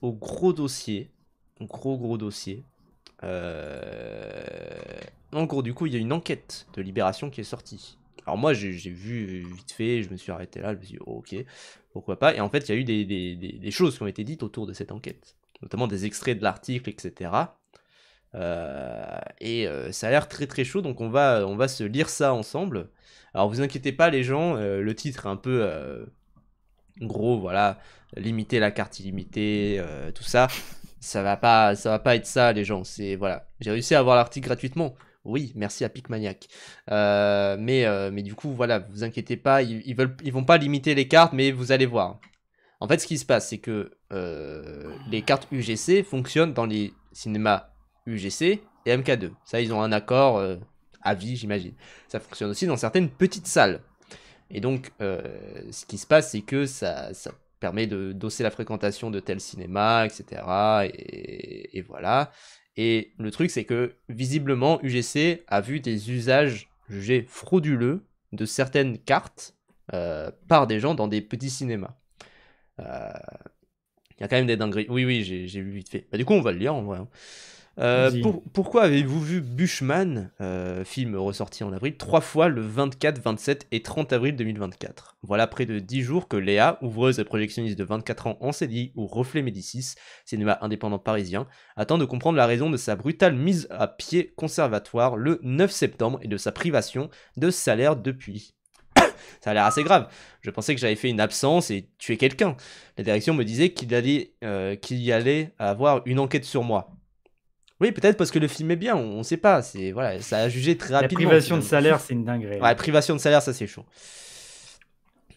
au gros dossier. Gros dossier. En gros, du coup, il y a une enquête de Libération qui est sortie. Alors moi, j'ai vu vite fait, je me suis arrêté là, je me suis dit, oh, ok, pourquoi pas. Et en fait, il y a eu des choses qui ont été dites autour de cette enquête. Notamment des extraits de l'article, etc. Ça a l'air très chaud, donc on va se lire ça ensemble. Alors vous inquiétez pas les gens, le titre est un peu gros, voilà, limiter la carte illimitée, tout ça. Ça va pas être ça les gens, c'est voilà. J'ai réussi à avoir l'article gratuitement. Oui, merci à Picmaniac. Mais du coup, voilà, vous inquiétez pas, ils vont pas limiter les cartes, mais vous allez voir. En fait, ce qui se passe, c'est que les cartes UGC fonctionnent dans les cinémas UGC et MK2. Ça, ils ont un accord à vie, j'imagine. Ça fonctionne aussi dans certaines petites salles. Et donc, ce qui se passe, c'est que ça permet de d'osser la fréquentation de tel cinéma, etc. Et voilà. Et le truc, c'est que, visiblement, UGC a vu des usages jugés frauduleux de certaines cartes par des gens dans des petits cinémas. Il y a quand même des dingueries. Oui, j'ai vu vite fait. Bah, du coup, on va le lire en vrai. Pourquoi avez-vous vu Bushman, film ressorti en avril, 3 fois le 24, 27 et 30 avril 2024? Voilà près de 10 jours que Léa, ouvreuse et projectionniste de 24 ans en CDI au Reflet Médicis, cinéma indépendant parisien, attend de comprendre la raison de sa brutale mise à pied conservatoire le 9 septembre et de sa privation de salaire depuis. Ça a l'air assez grave. Je pensais que j'avais fait une absence et tué quelqu'un. La direction me disait qu'il y allait avoir une enquête sur moi. Oui, peut-être parce que le film est bien, on sait pas. C'est voilà, ça a jugé très rapidement. La privation de salaire, c'est une dinguerie. Ouais, privation de salaire, ça c'est chaud.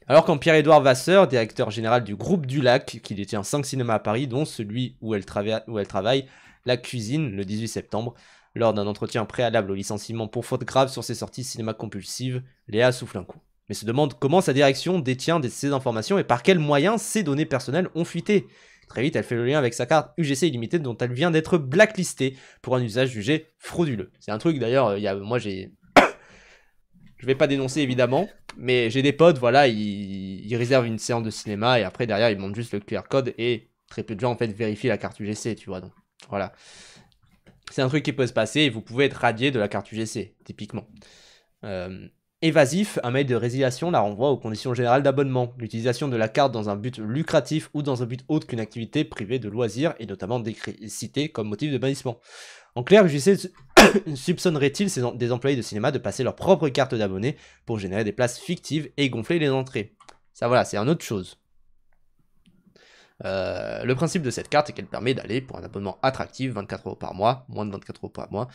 Alors quand Pierre-Édouard Vasseur, directeur général du groupe du Lac, qui détient 5 cinémas à Paris, dont celui où elle travaille, La Cuisine, le 18 septembre, lors d'un entretien préalable au licenciement pour faute grave sur ses sorties cinéma compulsives, Léa souffle un coup. Mais se demande comment sa direction détient ces informations et par quels moyens ces données personnelles ont fuité. Très vite, elle fait le lien avec sa carte UGC illimitée dont elle vient d'être blacklistée pour un usage jugé frauduleux. C'est un truc d'ailleurs, moi j'ai... Je vais pas dénoncer évidemment, mais j'ai des potes, voilà, ils réservent une séance de cinéma et après derrière ils montrent juste le QR code et très peu de gens en fait vérifient la carte UGC, tu vois, donc voilà. C'est un truc qui peut se passer et vous pouvez être radié de la carte UGC, typiquement. Évasif, un mail de résiliation la renvoie aux conditions générales d'abonnement. L'utilisation de la carte dans un but lucratif ou dans un but autre qu'une activité privée de loisirs est notamment citée comme motif de bannissement. En clair, UGC soupçonnerait-il des employés de cinéma de passer leur propre carte d'abonné pour générer des places fictives et gonfler les entrées? Ça voilà, c'est une autre chose. Le principe de cette carte est qu'elle permet d'aller pour un abonnement attractif, 24 € par mois, moins de 24 € par mois,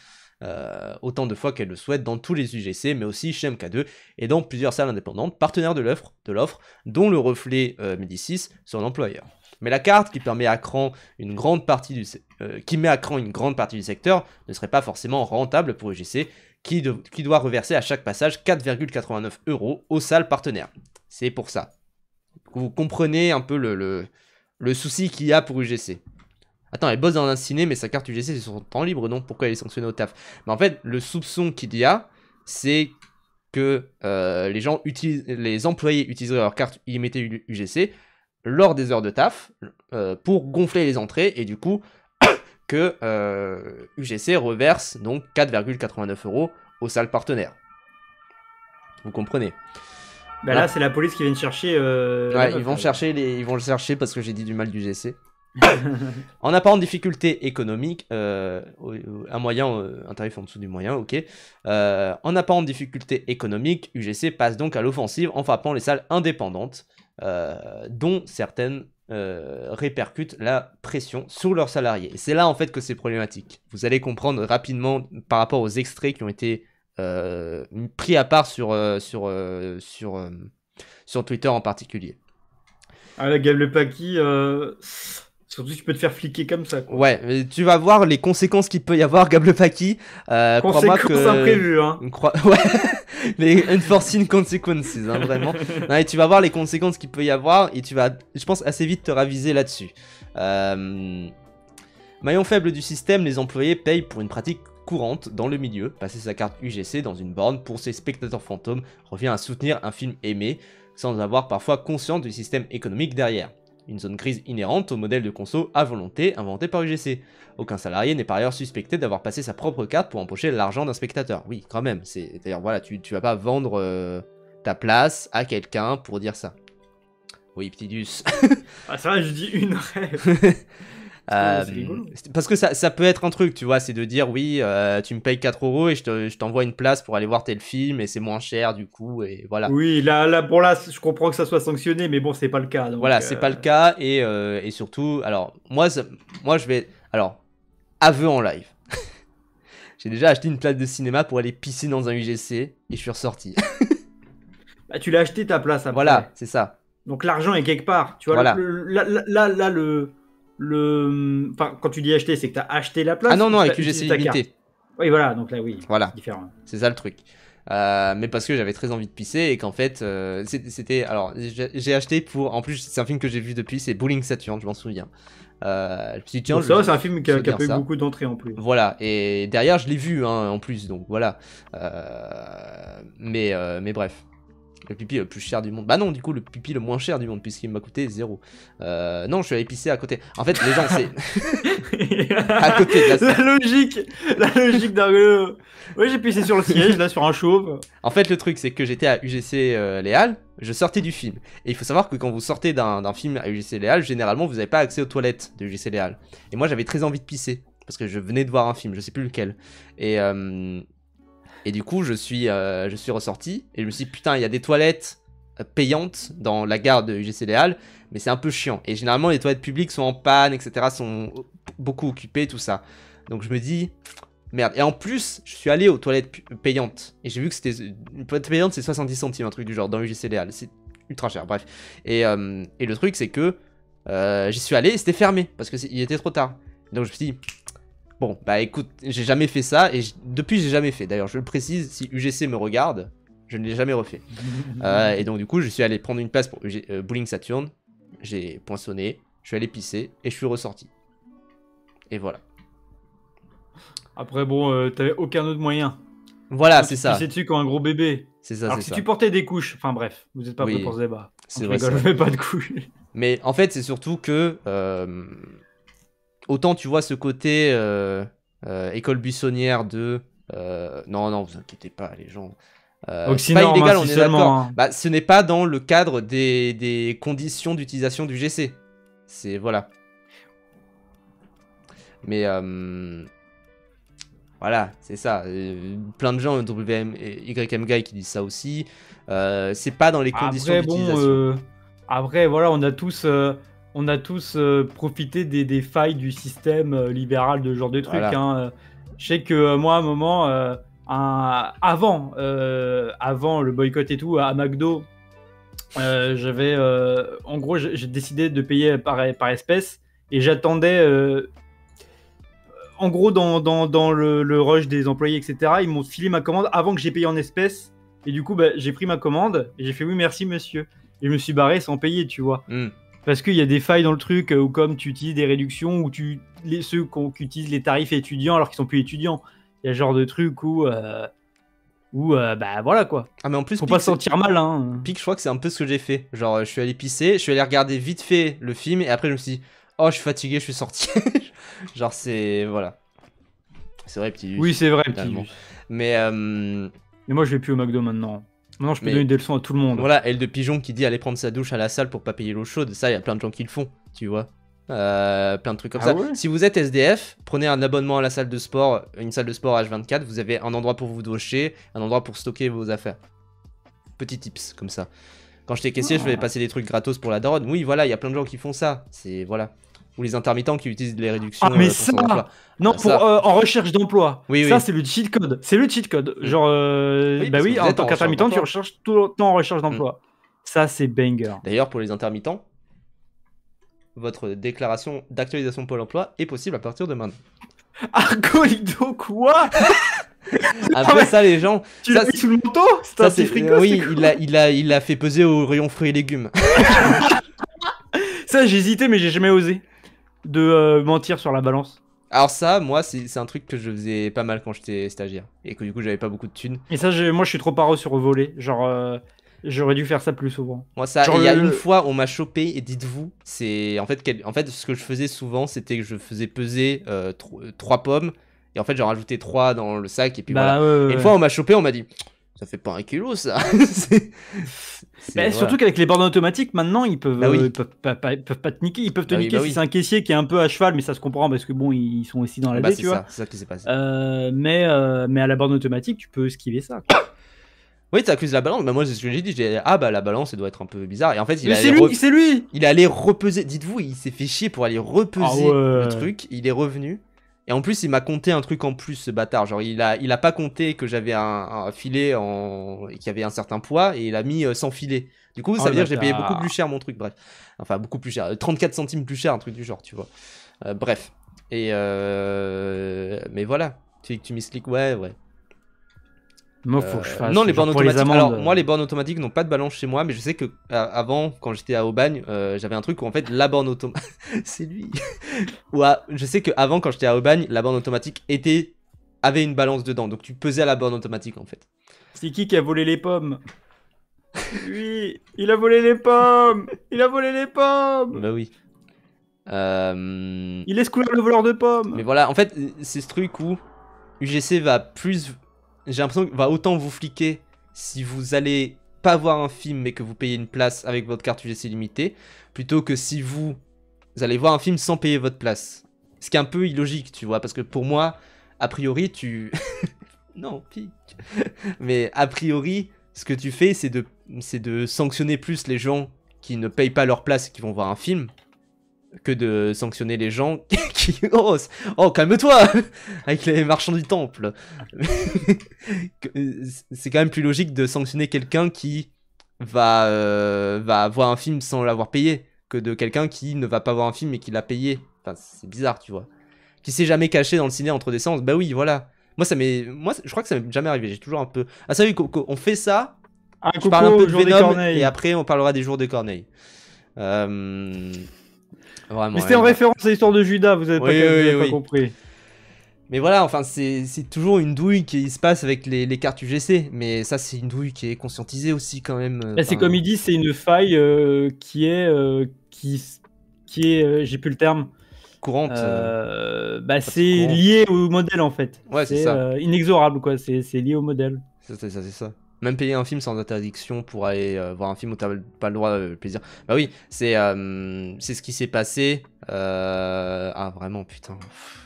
autant de fois qu'elle le souhaite dans tous les UGC, mais aussi chez MK2 et dans plusieurs salles indépendantes, partenaires de l'offre, dont le Reflet Médicis, son employeur. Mais la carte qui met à cran une grande partie du secteur ne serait pas forcément rentable pour UGC, qui doit reverser à chaque passage 4,89 € aux salles partenaires. C'est pour ça. Vous comprenez un peu le souci qu'il y a pour UGC. Attends, elle bosse dans un ciné, mais sa carte UGC c'est sur son temps libre, non? Pourquoi elle est sanctionnée au taf? Mais en fait, le soupçon qu'il y a, c'est que les employés utiliseraient leur carte illimitée UGC lors des heures de taf pour gonfler les entrées et du coup que UGC reverse donc 4,89 € aux salles partenaires. Vous comprenez? Bah là, c'est la police qui vient chercher. Ouais, ils vont le chercher parce que j'ai dit du mal du GC. En apparente difficulté économique, un tarif en dessous du moyen, ok. En apparente difficulté économique, UGC passe donc à l'offensive en frappant les salles indépendantes, dont certaines répercutent la pression sur leurs salariés. Et c'est là en fait que c'est problématique. Vous allez comprendre rapidement par rapport aux extraits qui ont été pris à part sur Twitter en particulier. Ah, la Gab Le Paki, surtout tu peux te faire fliquer comme ça, quoi. Ouais, mais tu vas voir les conséquences qu'il peut y avoir, Gab Le Paki. Conséquences imprévues, hein. Ouais, les unforeseen consequences, hein, vraiment. Non, et tu vas voir les conséquences qu'il peut y avoir et tu vas, je pense, assez vite te raviser là-dessus. Maillon faible du système, les employés payent pour une pratique courante dans le milieu. Passer sa carte UGC dans une borne pour ses spectateurs fantômes revient à soutenir un film aimé sans avoir parfois conscience du système économique derrière. une zone grise inhérente au modèle de conso à volonté inventé par UGC. Aucun salarié n'est par ailleurs suspecté d'avoir passé sa propre carte pour empocher l'argent d'un spectateur. Oui, quand même. D'ailleurs, voilà, tu vas pas vendre ta place à quelqu'un pour dire ça. Oui, Ptidus. Ah, ça va, je dis une rêve. C'est rigolo. Parce que ça peut être un truc, tu vois, c'est de dire oui, tu me payes 4 € et je t'envoie une place pour aller voir tel film et c'est moins cher du coup, et voilà. Oui, là, je comprends que ça soit sanctionné, mais bon, c'est pas le cas. Donc, voilà, c'est pas le cas, et surtout, alors, moi je vais. Alors, aveu en live. J'ai déjà acheté une place de cinéma pour aller pisser dans un UGC et je suis ressorti. Bah, tu l'as acheté ta place après. Voilà, c'est ça. Donc l'argent est quelque part. Tu vois, Voilà. enfin, quand tu dis acheter, c'est que tu as acheté la place. Ah non, avec UGC limité. Oui, voilà, donc là, oui, voilà. c'est différent. C'est ça le truc. Mais parce que j'avais très envie de pisser et qu'en fait, c'était. Alors, j'ai acheté pour. En plus, c'est un film que j'ai vu depuis, c'est Bowling Saturn, je m'en souviens. Je me suis dit, tiens, ça, c'est un film qui a pas eu beaucoup d'entrées en plus. Voilà, et derrière, je l'ai vu en plus, donc voilà. Mais bref. Le pipi le plus cher du monde. Bah non, du coup, le pipi le moins cher du monde, puisqu'il m'a coûté 0. Non, je suis allé pisser à côté. En fait, les gens, c'est. à côté de la logique d'un. Oui, j'ai pissé sur le siège, là, sur un chauve. En fait, le truc, c'est que j'étais à UGC Léal, je sortais du film. Et il faut savoir que quand vous sortez d'un film à UGC Léal, généralement, vous n'avez pas accès aux toilettes de UGC Léal. Et moi, j'avais très envie de pisser, parce que je venais de voir un film, je sais plus lequel. Et du coup, je suis ressorti, et je me suis dit, putain, il y a des toilettes payantes dans la gare de UGC Léal, mais c'est un peu chiant. Et généralement, les toilettes publiques sont en panne, etc., sont beaucoup occupées, tout ça. Donc je me dis, merde. Et en plus, je suis allé aux toilettes payantes, et j'ai vu que c'était une toilette payante, c'est 70 centimes, un truc du genre, dans UGC Léal. C'est ultra cher, bref. Et le truc, c'est que j'y suis allé, et c'était fermé, parce qu'il était trop tard. Donc je me suis dit, bon, bah écoute, j'ai jamais fait ça, et depuis j'ai jamais fait. D'ailleurs, je le précise, si UGC me regarde, je ne l'ai jamais refait. Et donc du coup, je suis allé prendre une place pour Bowling Saturn, j'ai poinçonné, je suis allé pisser, et je suis ressorti. Et voilà. Après, bon, t'avais aucun autre moyen. Voilà, c'est ça. Tu pissais dessus comme un gros bébé. C'est ça, alors si tu portais des couches, enfin bref, vous êtes pas prêts pour ce débat. C'est vrai, je fais pas de couches. Mais en fait, c'est surtout que... autant tu vois ce côté école buissonnière de non vous inquiétez pas les gens, c'est pas illégal, on est d'accord. Bah, ce n'est pas dans le cadre des conditions d'utilisation du GC, c'est voilà. Mais voilà, c'est ça. Plein de gens YM Guy qui disent ça aussi. C'est pas dans les conditions d'utilisation. Après voilà, on a tous profité des failles du système libéral de ce genre de trucs. Voilà. Hein. Je sais que moi, à un moment, avant le boycott et tout, à McDo, j'avais, en gros, j'ai décidé de payer par espèce et j'attendais, en gros, dans le rush des employés, etc. Ils m'ont filé ma commande avant que j'ai payé en espèces et du coup, bah, j'ai pris ma commande et j'ai fait oui, merci monsieur. Et je me suis barré sans payer, tu vois. Parce qu'il y a des failles dans le truc où comme tu utilises des réductions ou ceux qui utilisent les tarifs étudiants alors qu'ils sont plus étudiants. Il y a ce genre de truc où bah voilà quoi. Ah mais en plus, faut pas se sentir mal. Hein. Pique, je crois que c'est un peu ce que j'ai fait. Genre je suis allé pisser, je suis allé regarder vite fait le film et après je me suis dit oh je suis fatigué, je suis sorti. Genre c'est... Voilà. C'est vrai petit. Oui c'est vrai petit. Mais moi je vais plus au McDo maintenant. Maintenant, je peux donner des leçons à tout le monde. Voilà, elle de pigeon qui dit aller prendre sa douche à la salle pour pas payer l'eau chaude. Ça, il y a plein de gens qui le font, tu vois. Plein de trucs comme ça. Ouais. Si vous êtes SDF, prenez un abonnement à la salle de sport, une salle de sport H24. Vous avez un endroit pour vous doucher, un endroit pour stocker vos affaires. Petit tips, comme ça. Quand j'étais caissier, je faisais passer des trucs gratos pour la daronne. Oui, voilà, il y a plein de gens qui font ça. C'est... Voilà. Ou les intermittents qui utilisent les réductions. Ah mais ça non, en recherche d'emploi. Oui, ça, c'est le cheat code. C'est le cheat code. Genre, bah oui, en tant qu'intermittent, tu recherches tout le temps en recherche d'emploi. Ça, c'est banger. D'ailleurs, pour les intermittents, votre déclaration d'actualisation Pôle emploi est possible à partir de maintenant. Argolido, quoi? Après ça, les gens... Tu l'as mis sous le manteau? C'est un petit fricot. Oui, il l'a fait peser au rayon fruits et légumes. Ça, j'ai hésité, mais j'ai jamais osé de mentir sur la balance. Alors ça, moi, c'est un truc que je faisais pas mal quand j'étais stagiaire. Et que du coup, j'avais pas beaucoup de thunes. Et ça, moi, je suis trop paro sur voler. Genre, J'aurais dû faire ça plus souvent. Moi, ça, il y a une fois, on m'a chopé, et dites-vous, c'est en fait, ce que je faisais souvent, c'était que je faisais peser 3 pommes, et en fait, j'en rajoutais 3 dans le sac, et puis voilà. Et une fois, on m'a chopé, on m'a dit, ça fait pas 1 kilo, ça. Surtout qu'avec les bornes automatiques, maintenant, ils peuvent, ils peuvent pas te niquer. Ils peuvent te niquer si c'est un caissier qui est un peu à cheval, mais ça se comprend parce que bon, ils sont aussi dans la baie, tu vois. C'est ça qui s'est passé. Mais à la borne automatique, tu peux esquiver ça, quoi. Oui, t'accuses la balance. Bah moi, c'est ce que j'ai dit. Ah bah la balance, elle doit être un peu bizarre. Et en fait, c'est lui. Il est allé repeser. Dites-vous, il s'est fait chier pour aller repeser le truc. Il est revenu. Et en plus, il m'a compté un truc en plus, ce bâtard. Genre, il a pas compté que j'avais un filet qui avait un certain poids, et il a mis sans filet. Du coup, ça veut dire que j'ai payé beaucoup plus cher mon truc. Bref, enfin beaucoup plus cher, 34 centimes plus cher, un truc du genre, tu vois. Bref. Et mais voilà. Tu m'expliques, ouais. Moi, faut que je fasse. Non, les bornes automatiques. Alors, moi, les bornes automatiques n'ont pas de balance chez moi, mais je sais que avant, quand j'étais à Aubagne, j'avais un truc où en fait, la borne automatique. C'est lui. Je sais que avant, quand j'étais à Aubagne, la borne automatique avait une balance dedans, donc tu pesais à la borne automatique en fait. C'est qui a volé les pommes? Lui, il a volé les pommes. Il a volé les pommes. Bah oui. Il laisse courir le voleur de pommes. Mais voilà, en fait, c'est ce truc où UGC va plus. J'ai l'impression qu'il va autant vous fliquer si vous allez pas voir un film mais que vous payez une place avec votre carte UGC limitée, plutôt que si vous allez voir un film sans payer votre place. Ce qui est un peu illogique, tu vois, parce que pour moi, a priori, non, pique. Mais a priori, ce que tu fais, c'est de sanctionner plus les gens qui ne payent pas leur place et qui vont voir un film, que de sanctionner les gens qui... Oh, calme-toi. Avec les marchands du temple. C'est quand même plus logique de sanctionner quelqu'un qui va voir un film sans l'avoir payé, que de quelqu'un qui ne va pas voir un film et qui l'a payé. Enfin, c'est bizarre, tu vois. Qui s'est jamais caché dans le ciné entre des séances. Bah oui, voilà. Moi, je crois que ça m'est jamais arrivé. J'ai toujours un peu... Ah, ça oui, on fait ça. Je parle un peu de Venom et après on parlera des jours de Corneille. Vraiment, mais c'était en référence à l'histoire de Judas, vous avez pas compris. Mais voilà, enfin, c'est toujours une douille qui se passe avec les cartes UGC. Mais ça, c'est une douille qui est conscientisée aussi, quand même. C'est comme il dit, c'est une faille qui est. J'ai plus le terme. Courante. C'est lié au modèle, en fait. Ouais, c'est ça. Inexorable, quoi. C'est lié au modèle. C'est ça. Même payer un film sans interdiction pour aller voir un film où t'as pas le droit de plaisir. Bah oui, c'est ce qui s'est passé. Ah vraiment, putain.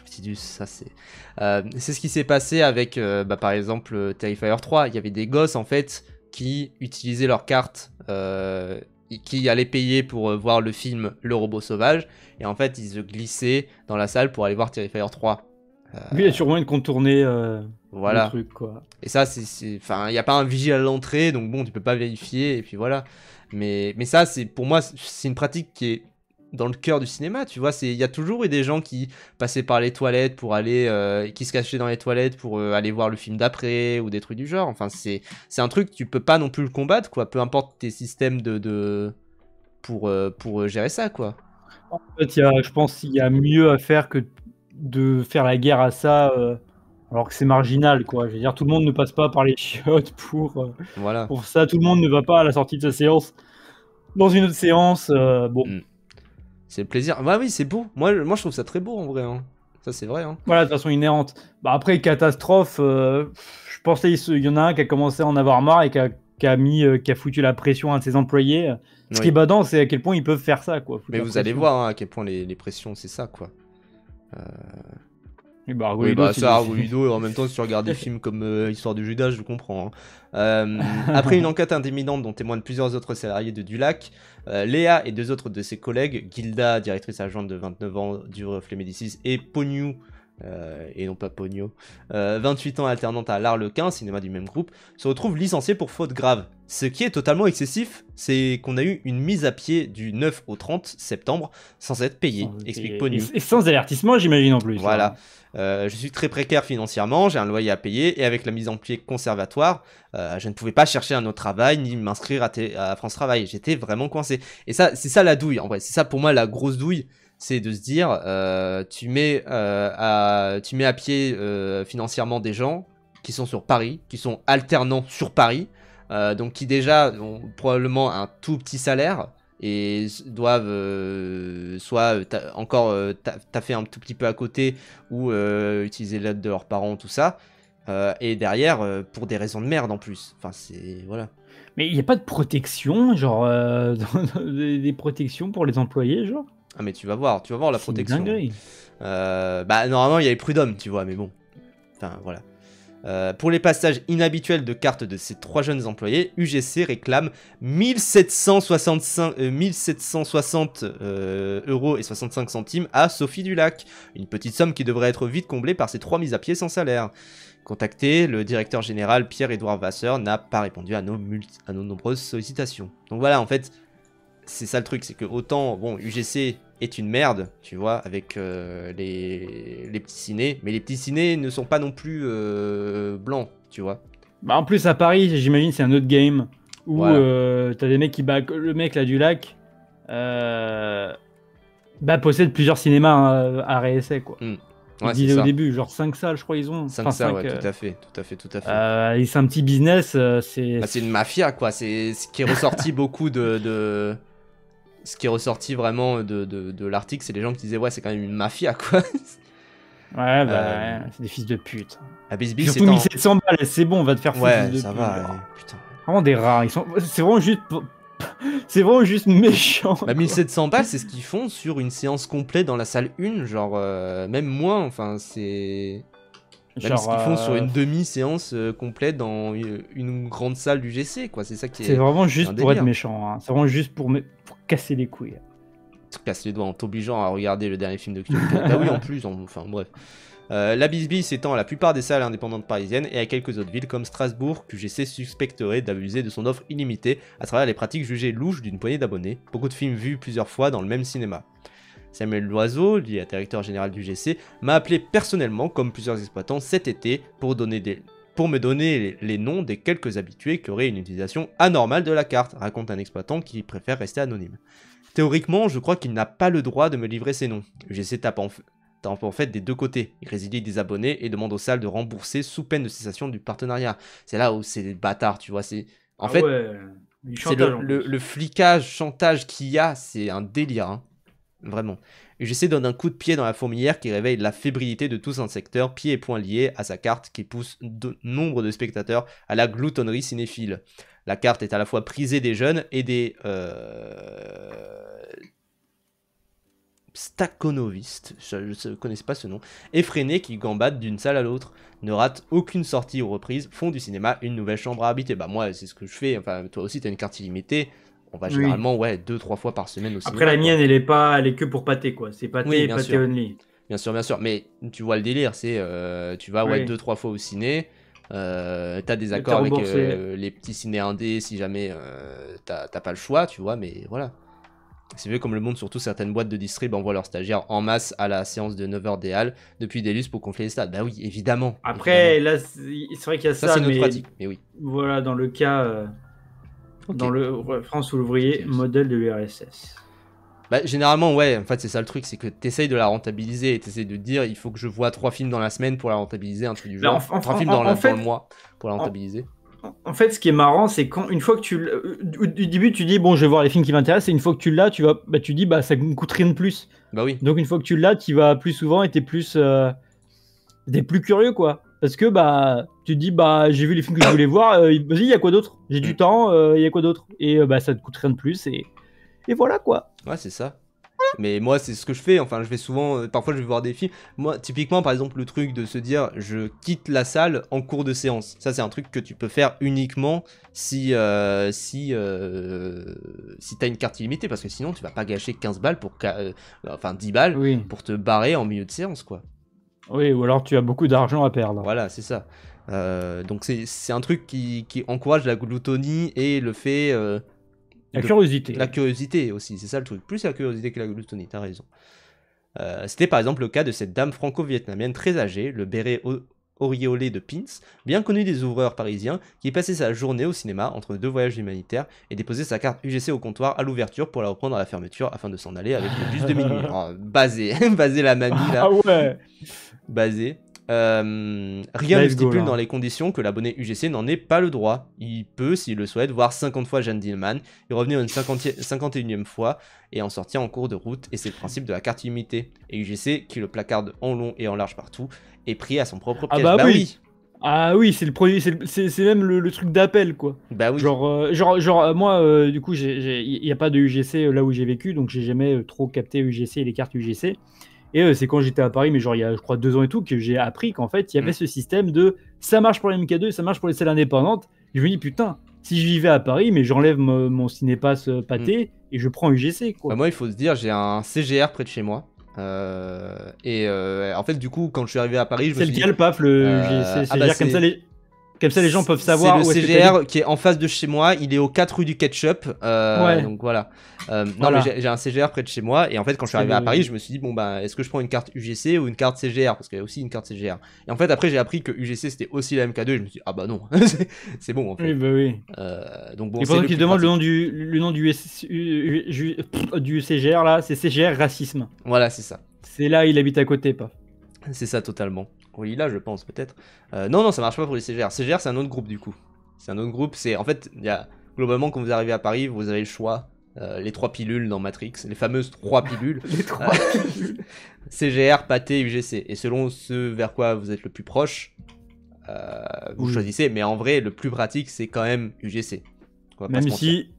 Tidus, ça c'est... c'est ce qui s'est passé avec, par exemple, Terrifier 3. Il y avait des gosses, en fait, qui utilisaient leur carte, qui allaient payer pour voir le film Le Robot Sauvage. Et en fait, ils se glissaient dans la salle pour aller voir Terrifier 3. Oui, il y a sûrement une contournée... Voilà. Le truc, quoi. Et ça, enfin, il n'y a pas un vigile à l'entrée, donc bon, tu peux pas vérifier, et puis voilà. Mais ça, pour moi, c'est une pratique qui est dans le cœur du cinéma, tu vois. Il y a toujours eu des gens qui passaient par les toilettes pour aller, qui se cachaient dans les toilettes pour aller voir le film d'après, ou des trucs du genre. Enfin, c'est un truc, tu peux pas non plus le combattre, quoi. Peu importe tes systèmes pour gérer ça, quoi. En fait, je pense qu'il y a mieux à faire que de faire la guerre à ça... Alors que c'est marginal, quoi. Je veux dire, tout le monde ne passe pas par les chiottes pour ça. Tout le monde ne va pas à la sortie de sa séance dans une autre séance. Bon. C'est le plaisir. Bah oui, c'est beau. Moi, je trouve ça très beau, en vrai. Hein. Ça, c'est vrai. Hein. Voilà, de façon inhérente. Bah, après, catastrophe, je pensais il y en a un qui a commencé à en avoir marre et qui a foutu la pression à un de ses employés. Ce qui est badant, c'est à quel point ils peuvent faire ça, quoi. Mais vous allez voir hein, à quel point les pressions, c'est ça, quoi. Arguido, en même temps, si tu regardes des films comme Histoire de Judas, je comprends. Hein. Après une enquête intimidante dont témoignent plusieurs autres salariés de Dulac, Léa et 2 autres de ses collègues, Gilda, directrice adjointe de 29 ans du Reflet Médicis, et Pognou, et non pas Pogno, 28 ans alternante à l'Arlequin, cinéma du même groupe, se retrouvent licenciés pour faute grave. Ce qui est totalement excessif, c'est qu'on a eu une mise à pied du 9 au 30 septembre sans être payé, explique Pognou. Et sans avertissement, j'imagine en plus. Voilà. Je suis très précaire financièrement, j'ai un loyer à payer, et avec la mise en pied conservatoire, je ne pouvais pas chercher un autre travail, ni m'inscrire à France Travail. J'étais vraiment coincé. Et ça, c'est ça la douille, en vrai. C'est ça pour moi la grosse douille. C'est de se dire, tu mets à pied financièrement des gens qui sont sur Paris, qui sont alternants sur Paris, donc qui déjà ont probablement un tout petit salaire et doivent soit taffer un tout petit peu à côté ou utiliser l'aide de leurs parents, tout ça. Et derrière, pour des raisons de merde en plus. Enfin, c'est... Voilà. Mais il n'y a pas de protection, genre des protections pour les employés, genre? Ah mais tu vas voir la protection. Dinguerie. Bah normalement il y a les prud'hommes, tu vois, mais bon. Enfin voilà. Pour les passages inhabituels de cartes de ces 3 jeunes employés, UGC réclame 1760 € et 65 centimes à Sophie Dulac. Une petite somme qui devrait être vite comblée par ces 3 mises à pied sans salaire. Contacté, le directeur général Pierre-Édouard Vasseur n'a pas répondu à nos nombreuses sollicitations. Donc voilà, en fait, c'est ça le truc, c'est que autant, bon, UGC est une merde, tu vois, avec les petits cinés, mais les petits cinés ne sont pas non plus blancs, tu vois. Bah en plus à Paris, j'imagine c'est un autre game où Voilà. t'as des mecs qui le mec là du lac possède plusieurs cinémas à réessai quoi. Ouais, il disait au début, genre 5 salles, je crois, ils ont. 5 salles, ouais, tout à fait. Et c'est un petit business, c'est... Bah, c'est une mafia, quoi. C'est ce qui est ressorti beaucoup de... Ce qui est ressorti vraiment de l'article, c'est les gens qui disaient, ouais, c'est quand même une mafia, quoi. Ouais, bah, c'est des fils de pute. À Bisbee, surtout 1700 balles, c'est bon, on va te faire foutre. Ouais, ça va, ouais, putain. Vraiment des rats, c'est vraiment juste... C'est vraiment juste méchant. Bah 1700 balles, c'est ce qu'ils font sur une séance complète dans la salle 1, genre même moins, enfin c'est... Même ce qu'ils font sur une demi-séance complète dans une grande salle du GC, quoi, c'est ça qui est... C'est vraiment juste pour être méchant, hein. C'est vraiment juste pour casser les couilles. Tu te casses les doigts en t'obligeant à regarder le dernier film de Kubrick. Bah oui, en plus, enfin bref. La bisbille s'étend à la plupart des salles indépendantes parisiennes et à quelques autres villes comme Strasbourg, QGC suspecterait d'abuser de son offre illimitée à travers les pratiques jugées louches d'une poignée d'abonnés, beaucoup de films vus plusieurs fois dans le même cinéma. Samuel Loiseau, lié à directeur général du GC, m'a appelé personnellement, comme plusieurs exploitants, cet été pour me donner les noms des quelques habitués qui auraient une utilisation anormale de la carte, raconte un exploitant qui préfère rester anonyme. Théoriquement, je crois qu'il n'a pas le droit de me livrer ces noms. UGC tape en fait des deux côtés. Il résilie des abonnés et demande aux salles de rembourser sous peine de cessation du partenariat. C'est là où c'est des bâtards, tu vois. En fait, c'est le flicage, chantage qu'il y a, c'est un délire, hein. Vraiment. UGC donne un coup de pied dans la fourmilière qui réveille la fébrilité de tout un secteur, pieds et poings liés à sa carte qui pousse nombre de spectateurs à la gloutonnerie cinéphile. La carte est à la fois prisée des jeunes et des stakhonovistes, je ne connaissais pas ce nom, effrénés qui gambadent d'une salle à l'autre, ne ratent aucune sortie ou reprise, font du cinéma une nouvelle chambre à habiter. Bah moi c'est ce que je fais, enfin toi aussi t'as une carte illimitée, on va généralement 2-3 fois par semaine au cinéma. Après la mienne elle est que pour pâté quoi, c'est pâté et pâté only. Bien sûr, mais tu vois le délire, c'est tu vas 2-3 fois au ciné, t'as des accords avec les petits ciné indés si jamais t'as pas le choix, tu vois, mais voilà. C'est vu comme le monde, surtout certaines boîtes de distrib envoient leurs stagiaires en masse à la séance de 9h des Halles depuis des lustres pour gonfler les stades. Bah oui, évidemment. Après, là, c'est vrai qu'il y a ça, c'est notre pratique, mais oui. Voilà, dans le cas, dans le France ouvrier, modèle de l'URSS. Bah, généralement, ouais, en fait, c'est ça le truc, c'est que t'essayes de la rentabiliser et t'essayes de dire, il faut que je vois 3 films dans la semaine pour la rentabiliser, un truc du genre. 3 films dans le mois pour la rentabiliser. En fait, ce qui est marrant, c'est quand une fois que du début, tu dis bon, je vais voir les films qui m'intéressent, et une fois que tu l'as, tu dis ça me coûte rien de plus. Bah oui. Donc une fois que tu l'as, tu vas plus souvent et t'es plus curieux quoi. Parce que tu te dis j'ai vu les films que je voulais voir, vas-y, il y a quoi d'autre? J'ai du temps, il y a quoi d'autre? Et ça te coûte rien de plus et voilà quoi. Ouais, c'est ça. Mais moi, c'est ce que je fais. Enfin, je vais souvent... parfois, je vais voir des films. Moi, typiquement, par exemple, le truc de se dire je quitte la salle en cours de séance. Ça, c'est un truc que tu peux faire uniquement si t'as une carte illimitée. Parce que sinon, tu vas pas gâcher 15 balles enfin, 10 balles pour te barrer en milieu de séance, quoi. Oui, ou alors tu as beaucoup d'argent à perdre. Voilà, c'est ça. Donc, c'est un truc qui encourage la gloutonie et le fait... La curiosité. La curiosité aussi, c'est ça le truc. Plus la curiosité que la gloutonie, t'as raison. C'était par exemple le cas de cette dame franco-vietnamienne très âgée, le béret auréolé de Pins, bien connu des ouvreurs parisiens, qui passait sa journée au cinéma entre 2 voyages humanitaires et déposait sa carte UGC au comptoir à l'ouverture pour la reprendre à la fermeture afin de s'en aller avec le bus de minuit. Basé la mamie là. Ah ouais. Basé. Rien ne stipule dans les conditions que l'abonné UGC n'en ait pas le droit. Il peut, s'il le souhaite, voir 50 fois Jeanne Dillman et revenir une 51e fois et en sortir en cours de route. Et c'est le principe de la carte illimitée. Et UGC, qui le placarde en long et en large partout, est pris à son propre piège. Ah bah oui. Ah oui, c'est le produit, c'est même le truc d'appel, quoi. Bah oui. Moi, du coup, il n'y a pas de UGC là où j'ai vécu, donc j'ai jamais trop capté UGC et les cartes UGC. Et c'est quand j'étais à Paris, mais genre il y a, je crois, 2 ans et tout, que j'ai appris qu'en fait, il y avait ce système de ça marche pour les MK2, ça marche pour les salles indépendantes. Et je me dis, putain, si je vivais à Paris, mais j'enlève mon cinépass pâté et je prends UGC, quoi. Bah moi, il faut se dire, j'ai un CGR près de chez moi. En fait, du coup, quand je suis arrivé à Paris, je me suis dit... C'est lequel, paf, le UGC CGR, comme ça, les gens peuvent savoir. C'est le CGR qui est en face de chez moi. Il est aux 4 rues du Ketchup. Ouais. Donc voilà. Non, mais j'ai un CGR près de chez moi. Et en fait, quand je suis arrivé à Paris, je me suis dit, bon, bah, est-ce que je prends une carte UGC ou une carte CGR? Parce qu'il y a aussi une carte CGR. Et en fait, après, j'ai appris que UGC c'était aussi la MK2. Et je me suis dit, ah bah non, c'est bon en fait. Oui, bah oui. Donc bon, et pendant qu'il demande le nom du CGR là, c'est CGR racisme. Voilà, c'est ça. C'est là, il habite à côté, pas. C'est ça totalement. Oui, là, je pense, peut-être. Non, ça marche pas pour les CGR. CGR, c'est un autre groupe, du coup. C'est un autre groupe. En fait, il y a... globalement, quand vous arrivez à Paris, vous avez le choix. Les 3 pilules dans Matrix. Les fameuses 3 pilules. Les 3 pilules. CGR, pâté, UGC. Et selon ce vers quoi vous êtes le plus proche, vous choisissez. Mais en vrai, le plus pratique, c'est quand même UGC. Même si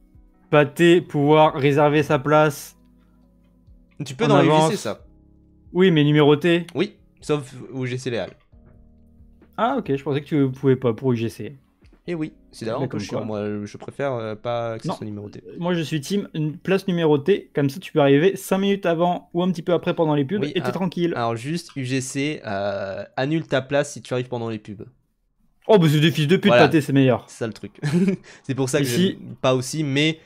pâté, pouvoir réserver sa place. Tu peux dans UGC, ça. Oui, mais numéroté. Oui. Sauf UGC Léal. Ah ok, je pensais que tu pouvais pas pour UGC. Et oui, c'est d'ailleurs un peu chiant. Moi, je préfère pas que ce soit numéroté. Moi, je suis team une place numérotée. Comme ça, tu peux arriver 5 minutes avant ou un petit peu après pendant les pubs et t'es tranquille. Alors juste, UGC, annule ta place si tu arrives pendant les pubs. Oh, bah c'est des fils de pute, pâté, c'est meilleur. C'est ça le truc. C'est pour ça que j'aime pas aussi, mais...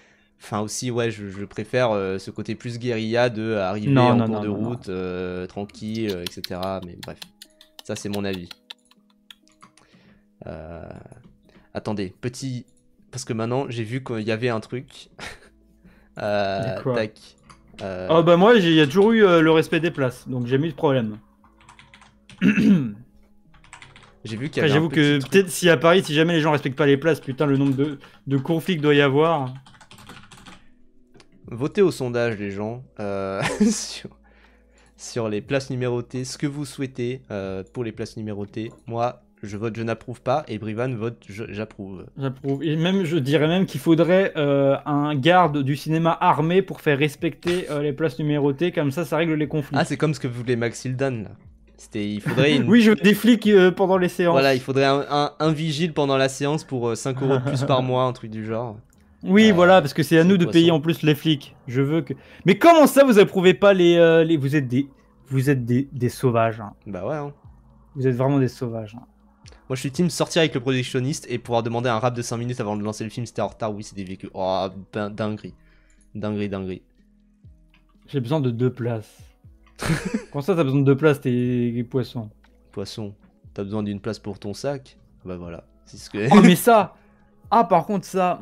Enfin aussi, ouais, je préfère ce côté plus guérilla de arriver en cours de route, tranquille, etc. Mais bref, ça c'est mon avis. Attendez, petit... Parce que maintenant, j'ai vu qu'il y avait un truc. Tac. Oh bah moi, il y a toujours eu le respect des places, donc j'ai mis de problème. J'ai vu qu'il y avait j'avoue que peut-être si à Paris, si jamais les gens respectent pas les places, putain, le nombre de conflits qu'il doit y avoir... Votez au sondage, les gens, sur les places numérotées, ce que vous souhaitez pour les places numérotées. Moi, je vote je n'approuve pas, et Brivan vote j'approuve. J'approuve. Et même, je dirais même qu'il faudrait un garde du cinéma armé pour faire respecter les places numérotées, comme ça règle les conflits. Ah, c'est comme ce que voulait Max Hildan, là. Il faudrait oui, je veux des flics pendant les séances. Voilà, il faudrait un vigile pendant la séance pour 5 € de plus par mois, un truc du genre. Oui, voilà, parce que c'est à nous de payer en plus les flics. Je veux que... Mais comment ça, vous approuvez pas les... Vous êtes des sauvages. Hein. Bah ouais. Hein. Vous êtes vraiment des sauvages. Hein. Moi, je suis team sortir avec le projectionniste et pouvoir demander un rap de 5 minutes avant de lancer le film. C'était en retard, oui, c'est des véhicules. Oh, dinguerie. Dinguerie. J'ai besoin de 2 places. Comment ça, t'as besoin de 2 places, tes poissons? Poisson, t'as besoin d'une place pour ton sac? Bah voilà. C'est ce que... Oh, mais ça... Ah, par contre, ça...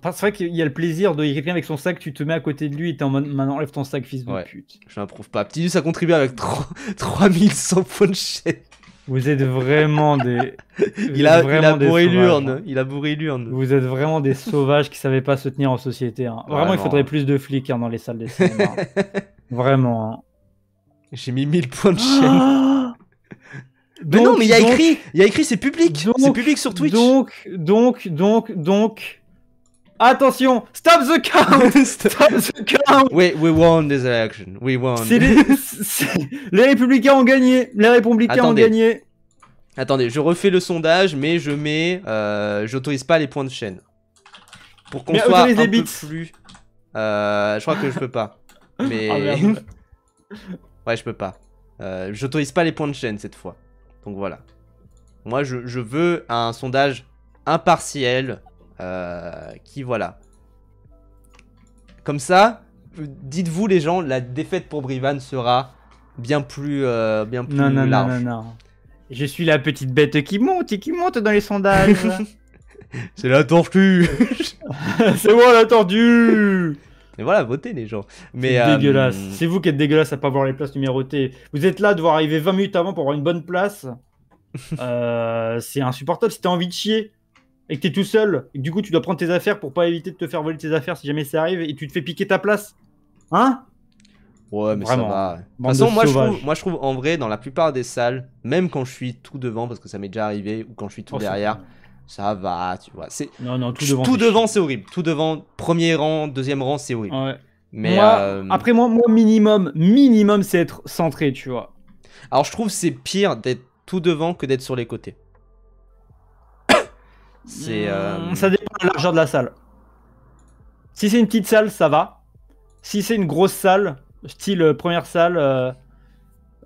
C'est vrai qu'il y a le plaisir de... Il y a quelqu'un avec son sac, tu te mets à côté de lui et t'es en mode, maintenant, enlève ton sac, fils de pute. Je n'approuve pas. Petit, ça contribue avec 3100 points de chaîne. Vous êtes vraiment des... Il a bourré l'urne. Il a bourré l'urne. Vous êtes vraiment des sauvages qui savaient pas se tenir en société. Hein. Vraiment, il faudrait plus de flics dans les salles de cinéma. Vraiment. Hein. J'ai mis 1000 points de chaîne. Mais non, mais il y a écrit, c'est public. C'est public sur Twitch. Donc. Attention, stop the count. Stop the count. We won this election. We won. Les Républicains ont gagné. Ont gagné. Attendez, je refais le sondage, mais je mets, j'autorise pas les points de chaîne. Pour qu'on soit un peu plus. Je crois que je peux pas. Mais. Ouais, je peux pas. J'autorise pas les points de chaîne cette fois. Donc voilà. Moi, je veux un sondage impartiel qui, voilà. Comme ça, dites-vous les gens, la défaite pour Brivan sera bien plus large. Non. Je suis la petite bête qui monte dans les sondages. C'est la tortue. C'est moi la tortue. Mais voilà, votez les gens. Mais C'est dégueulasse. C'est vous qui êtes dégueulasse à pas voir les places numérotées. Vous êtes là, devoir arriver 20 minutes avant pour avoir une bonne place. C'est insupportable. Si t'as envie de chier et que t'es tout seul, et que du coup tu dois prendre tes affaires pour pas éviter de te faire voler tes affaires si jamais ça arrive et tu te fais piquer ta place. Hein? Ouais, mais Vraiment, ça va. De toute bande façon, de moi je trouve en vrai, dans la plupart des salles, même quand je suis tout devant, parce que ça m'est déjà arrivé, ou quand je suis tout derrière, ça va, tu vois. Non, tout devant, c'est horrible. Tout devant, premier rang, deuxième rang, c'est horrible. Ouais. Mais après moi, minimum, c'est être centré, tu vois. Alors je trouve c'est pire d'être tout devant que d'être sur les côtés. Ça dépend de la largeur de la salle. Si c'est une petite salle, ça va. Si c'est une grosse salle, style première salle...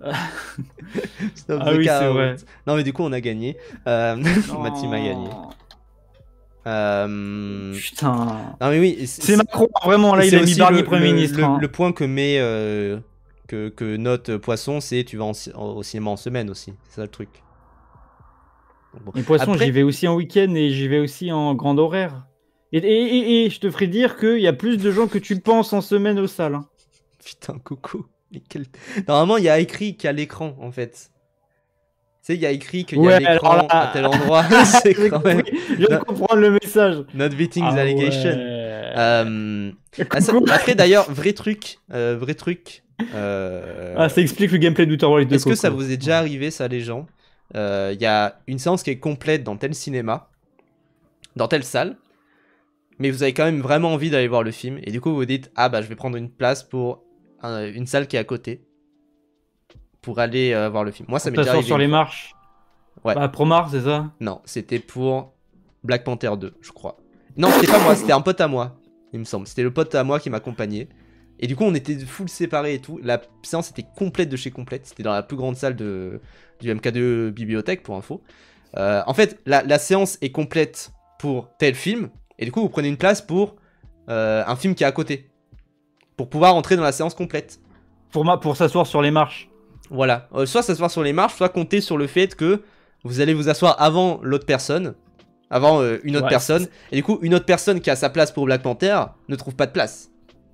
Ah oui, c'est vrai. Non, mais du coup, on a gagné. Ma team a gagné. Putain. Non, mais oui. C'est Macron, vraiment. Là, il a mis Barnier Premier ministre. Le point que met... que note Poisson, c'est tu vas au cinéma en semaine aussi. C'est ça le truc. Bon. Et Poisson, j'y vais aussi en week-end et j'y vais aussi en grand horaire. Et je te ferai dire qu'il y a plus de gens que tu le penses en semaine aux salles. Hein. Putain, coucou. Normalement, il y a écrit qu'il y a l'écran, en fait. Tu sais, il y a écrit qu'il y a l'écran à tel endroit. C'est quand même... Je comprends le message. Not beating the allegation. Après, d'ailleurs, vrai truc. Ça explique le gameplay d'Outer Wilds 2. Est-ce que ça vous est déjà arrivé, ça, les gens? Il y a une séance qui est complète dans tel cinéma, dans telle salle, mais vous avez quand même vraiment envie d'aller voir le film, et du coup vous vous dites, ah bah je vais prendre une place pour une salle qui est à côté, pour aller voir le film. Moi ça m'est déjà arrivé. Sur les marches. Ouais. Bah Promar, c'est ça? Non, c'était pour Black Panther 2, je crois. Non, c'était pas moi, c'était un pote à moi, il me semble. C'était le pote à moi qui m'accompagnait. Et du coup, on était full séparés et tout. La séance était complète de chez complète. C'était dans la plus grande salle du MK2 Bibliothèque, pour info. En fait, la séance est complète pour tel film. Et du coup, vous prenez une place pour un film qui est à côté. Pour pouvoir entrer dans la séance complète. Pour s'asseoir sur les marches. Voilà. Soit s'asseoir sur les marches, soit compter sur le fait que vous allez vous asseoir avant l'autre personne. Avant une autre personne. Et du coup, une autre personne qui a sa place pour Black Panther ne trouve pas de place.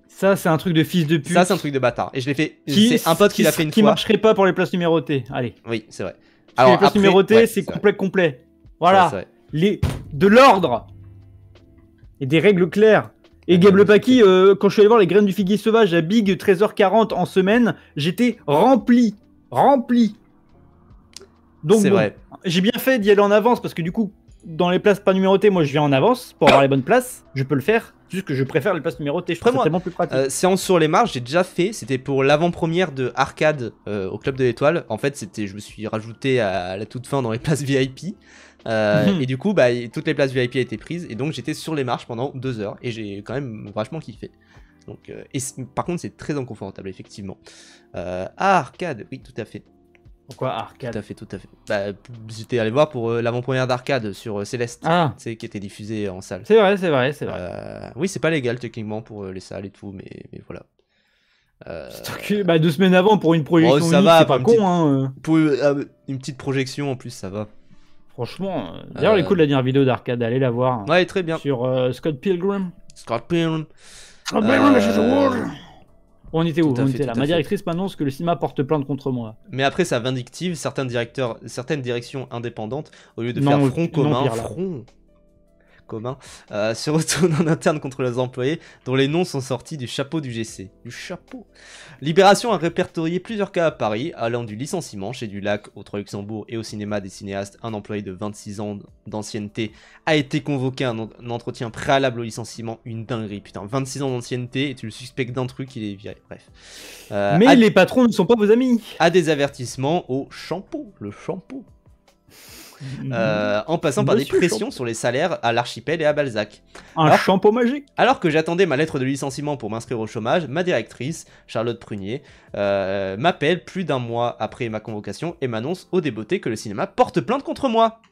Ça, c'est un truc de fils de pute. Ça, c'est un truc de bâtard. Et je l'ai fait. C'est un pote qui l'a fait une fois. Qui marcherait pas pour les places numérotées. Allez. Oui, c'est vrai. Alors, les places numérotées, c'est complet. Voilà. De l'ordre. Et des règles claires. Et Gable Paki, quand je suis allé voir les graines du figuier sauvage à Big 13h40 en semaine, j'étais rempli. Donc, c'est vrai. J'ai bien fait d'y aller en avance parce que du coup, dans les places pas numérotées, moi je viens en avance pour avoir les bonnes places. Je peux le faire. Juste que je préfère les places numérotées. Je trouve ça tellement plus pratique. Séance sur les marches, j'ai déjà fait. C'était pour l'avant-première de Arcade au Club de l'Étoile. En fait, je me suis rajouté à la toute fin dans les places VIP. Et du coup, toutes les places VIP étaient prises. Et donc, j'étais sur les marches pendant 2 heures. Et j'ai quand même vachement kiffé. Donc, par contre, c'est très inconfortable, effectivement. Arcade, oui, tout à fait. Pourquoi Arcade? Tout à fait. J'étais allé voir pour l'avant-première d'Arcade sur Céleste, qui était diffusée en salle. C'est vrai. Oui, c'est pas légal techniquement pour les salles et tout, mais voilà. 2 semaines avant pour une projection unique, c'est pas con. Hein. Pour une petite projection en plus, ça va. Franchement, d'ailleurs, l'écoute de la dernière vidéo d'Arcade, allez la voir. Ouais, très bien. Sur Scott Pilgrim. On était où? On était là. Ma directrice m'annonce que le cinéma porte plainte contre moi. Mais après sa vindictive, certaines directions indépendantes, au lieu de faire front commun, se retournent en interne contre les employés dont les noms sont sortis du chapeau du GC. Du chapeau. Libération a répertorié plusieurs cas à Paris, allant du licenciement chez Dulac au 3 Luxembourg et au cinéma des cinéastes. Un employé de 26 ans d'ancienneté a été convoqué à un entretien préalable au licenciement. Une dinguerie, putain. 26 ans d'ancienneté et tu le suspectes d'un truc, il est viré. Bref. Mais les patrons ne sont pas vos amis. À des avertissements au shampoo. Le shampoo. En passant par des pressions sur les salaires à l'Archipel et à Balzac. Un shampoo magique. Alors que j'attendais ma lettre de licenciement pour m'inscrire au chômage, ma directrice, Charlotte Prunier, m'appelle plus d'1 mois après ma convocation et m'annonce au débeauté que le cinéma porte plainte contre moi.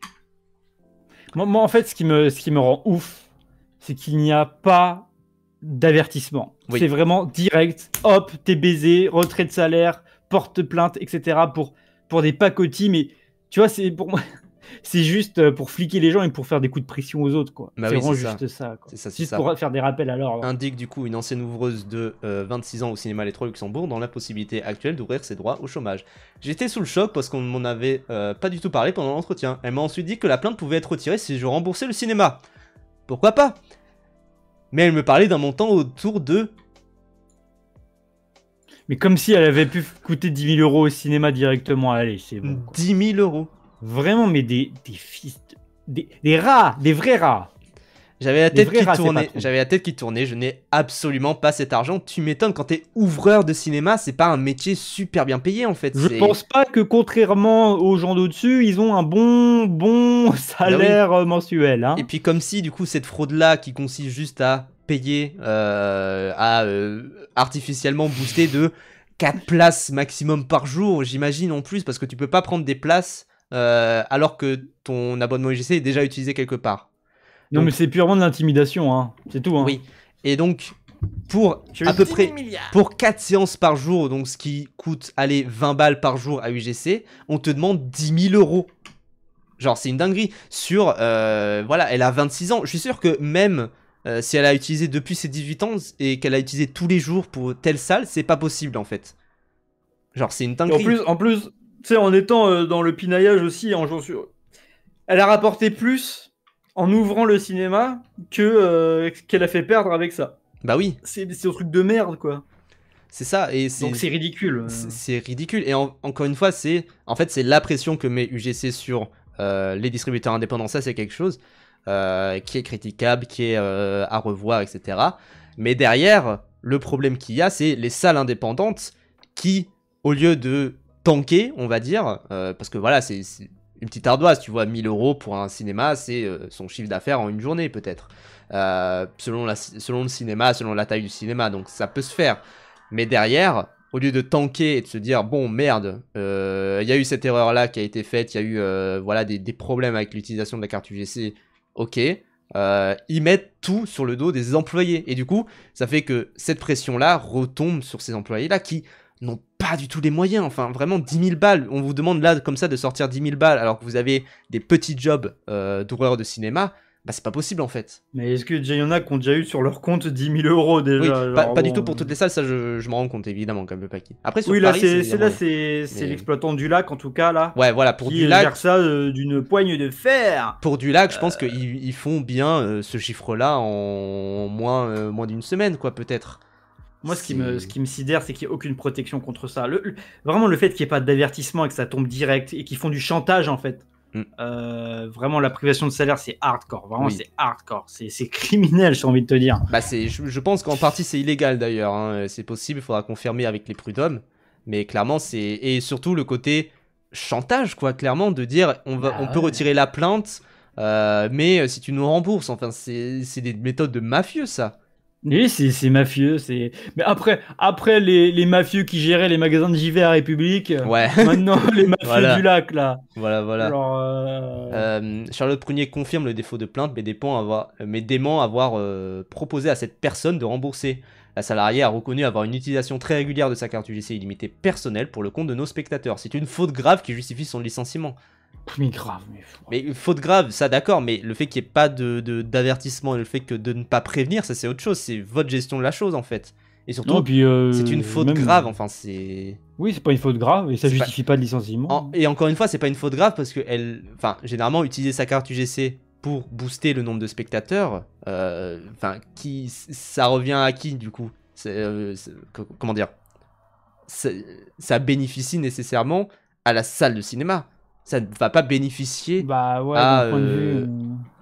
Moi en fait, ce qui me rend ouf, c'est qu'il n'y a pas d'avertissement. Oui. C'est vraiment direct, hop, t'es baisé, retrait de salaire, porte plainte, etc. pour des pacotis, mais tu vois, c'est pour moi... C'est juste pour fliquer les gens et pour faire des coups de pression aux autres, quoi. Bah c'est oui, vraiment c'est ça. juste ça, quoi. C'est ça, c'est Juste ça. pour faire des rappels à l'ordre. Indique du coup une ancienne ouvreuse de 26 ans au cinéma Les Trois Luxembourg dans l'impossibilité actuelle d'ouvrir ses droits au chômage. J'étais sous le choc parce qu'on ne m'en avait pas du tout parlé pendant l'entretien. Elle m'a ensuite dit que la plainte pouvait être retirée si je remboursais le cinéma. Pourquoi pas? Mais elle me parlait d'un montant autour de... Mais comme si elle avait pu coûter 10 000 € au cinéma directement. Allez, c'est bon, quoi. 10 000 euros. Vraiment, mais des fils... Des rats, des vrais rats. J'avais la tête qui tournait, je n'ai absolument pas cet argent. Tu m'étonnes, quand t'es ouvreur de cinéma, c'est pas un métier super bien payé en fait. Je pense pas que contrairement aux gens d'au-dessus, ils ont un bon salaire mensuel. Hein. Et puis comme si du coup cette fraude-là qui consiste juste à payer, artificiellement booster de 4 places maximum par jour, j'imagine en plus, parce que tu peux pas prendre des places alors que ton abonnement UGC est déjà utilisé quelque part. Non, donc, mais c'est purement de l'intimidation, hein. C'est tout. Hein. Oui. Et donc, pour à peu près pour 4 séances par jour, donc ce qui coûte, allez, 20 balles par jour à UGC, on te demande 10 000 euros. Genre, c'est une dinguerie. Voilà, elle a 26 ans. Je suis sûr que même si elle a utilisé depuis ses 18 ans et qu'elle a utilisé tous les jours pour telle salle, c'est pas possible en fait. Genre, c'est une dinguerie. En plus, tu sais, en étant dans le pinaillage aussi, en jouant sur... Elle a rapporté plus en ouvrant le cinéma qu'elle a fait perdre avec ça. Bah oui. C'est un truc de merde, quoi. C'est ça. Et donc c'est ridicule. C'est ridicule. Et encore une fois, c'est la pression que met UGC sur les distributeurs indépendants. Ça, c'est quelque chose qui est critiquable, qui est à revoir, etc. Mais derrière, le problème qu'il y a, c'est les salles indépendantes qui, au lieu de tanker, on va dire, parce que voilà, c'est une petite ardoise, tu vois, 1000 euros pour un cinéma, c'est son chiffre d'affaires en une journée peut-être. Selon le cinéma, selon la taille du cinéma, donc ça peut se faire. Mais derrière, au lieu de tanker et de se dire, bon merde, il y a eu cette erreur-là qui a été faite, il y a eu voilà, des problèmes avec l'utilisation de la carte UGC, ok, ils mettent tout sur le dos des employés. Et du coup, ça fait que cette pression-là retombe sur ces employés-là qui n'ont pas du tout les moyens, enfin vraiment 10 000 balles, on vous demande là comme ça de sortir 10 000 balles alors que vous avez des petits jobs d'ouvreur de cinéma, bah c'est pas possible en fait. Mais est-ce que déjà y en a qui ont déjà eu sur leur compte 10 000 euros déjà? Oui, pas du tout pour toutes les salles, ça je me rends compte évidemment comme le paquet. Après sur oui, Paris, c'est l'exploitant du lac en tout cas là. Ouais voilà, pour qui du lac. Gère ça d'une poigne de fer. Pour du lac, je pense qu'ils font bien ce chiffre-là en moins d'une semaine quoi peut-être. Moi, ce qui me sidère, c'est qu'il n'y a aucune protection contre ça. Vraiment, le fait qu'il n'y ait pas d'avertissement et que ça tombe direct et qu'ils font du chantage, en fait. Vraiment, la privation de salaire, c'est hardcore. Vraiment, c'est hardcore. C'est criminel, j'ai envie de te dire. Bah, je pense qu'en partie, c'est illégal d'ailleurs. Hein. C'est possible, il faudra confirmer avec les prud'hommes. Mais clairement, c'est. Et surtout, le côté chantage, quoi, clairement, de dire on peut retirer la plainte, mais si tu nous rembourses, enfin, c'est des méthodes de mafieux, ça. Oui, c'est mafieux. Mais après les mafieux qui géraient les magasins de JV à République, maintenant les mafieux du lac, là. Voilà. Charlotte Prunier confirme le défaut de plainte, mais dément avoir proposé à cette personne de rembourser. La salariée a reconnu avoir une utilisation très régulière de sa carte UGC illimitée personnelle pour le compte de nos spectateurs. C'est une faute grave qui justifie son licenciement. Mais grave, mais faute grave, ça d'accord, mais le fait qu'il n'y ait pas d'avertissement et le fait que de ne pas prévenir, ça c'est autre chose, c'est votre gestion de la chose en fait. Et surtout, c'est une faute grave, enfin c'est... Oui, c'est pas une faute grave et ça justifie pas de licenciement. Et encore une fois, c'est pas une faute grave parce que généralement, utiliser sa carte UGC pour booster le nombre de spectateurs, ça revient à qui du coup? Comment dire? Ça bénéficie nécessairement à la salle de cinéma. Ça ne va pas bénéficier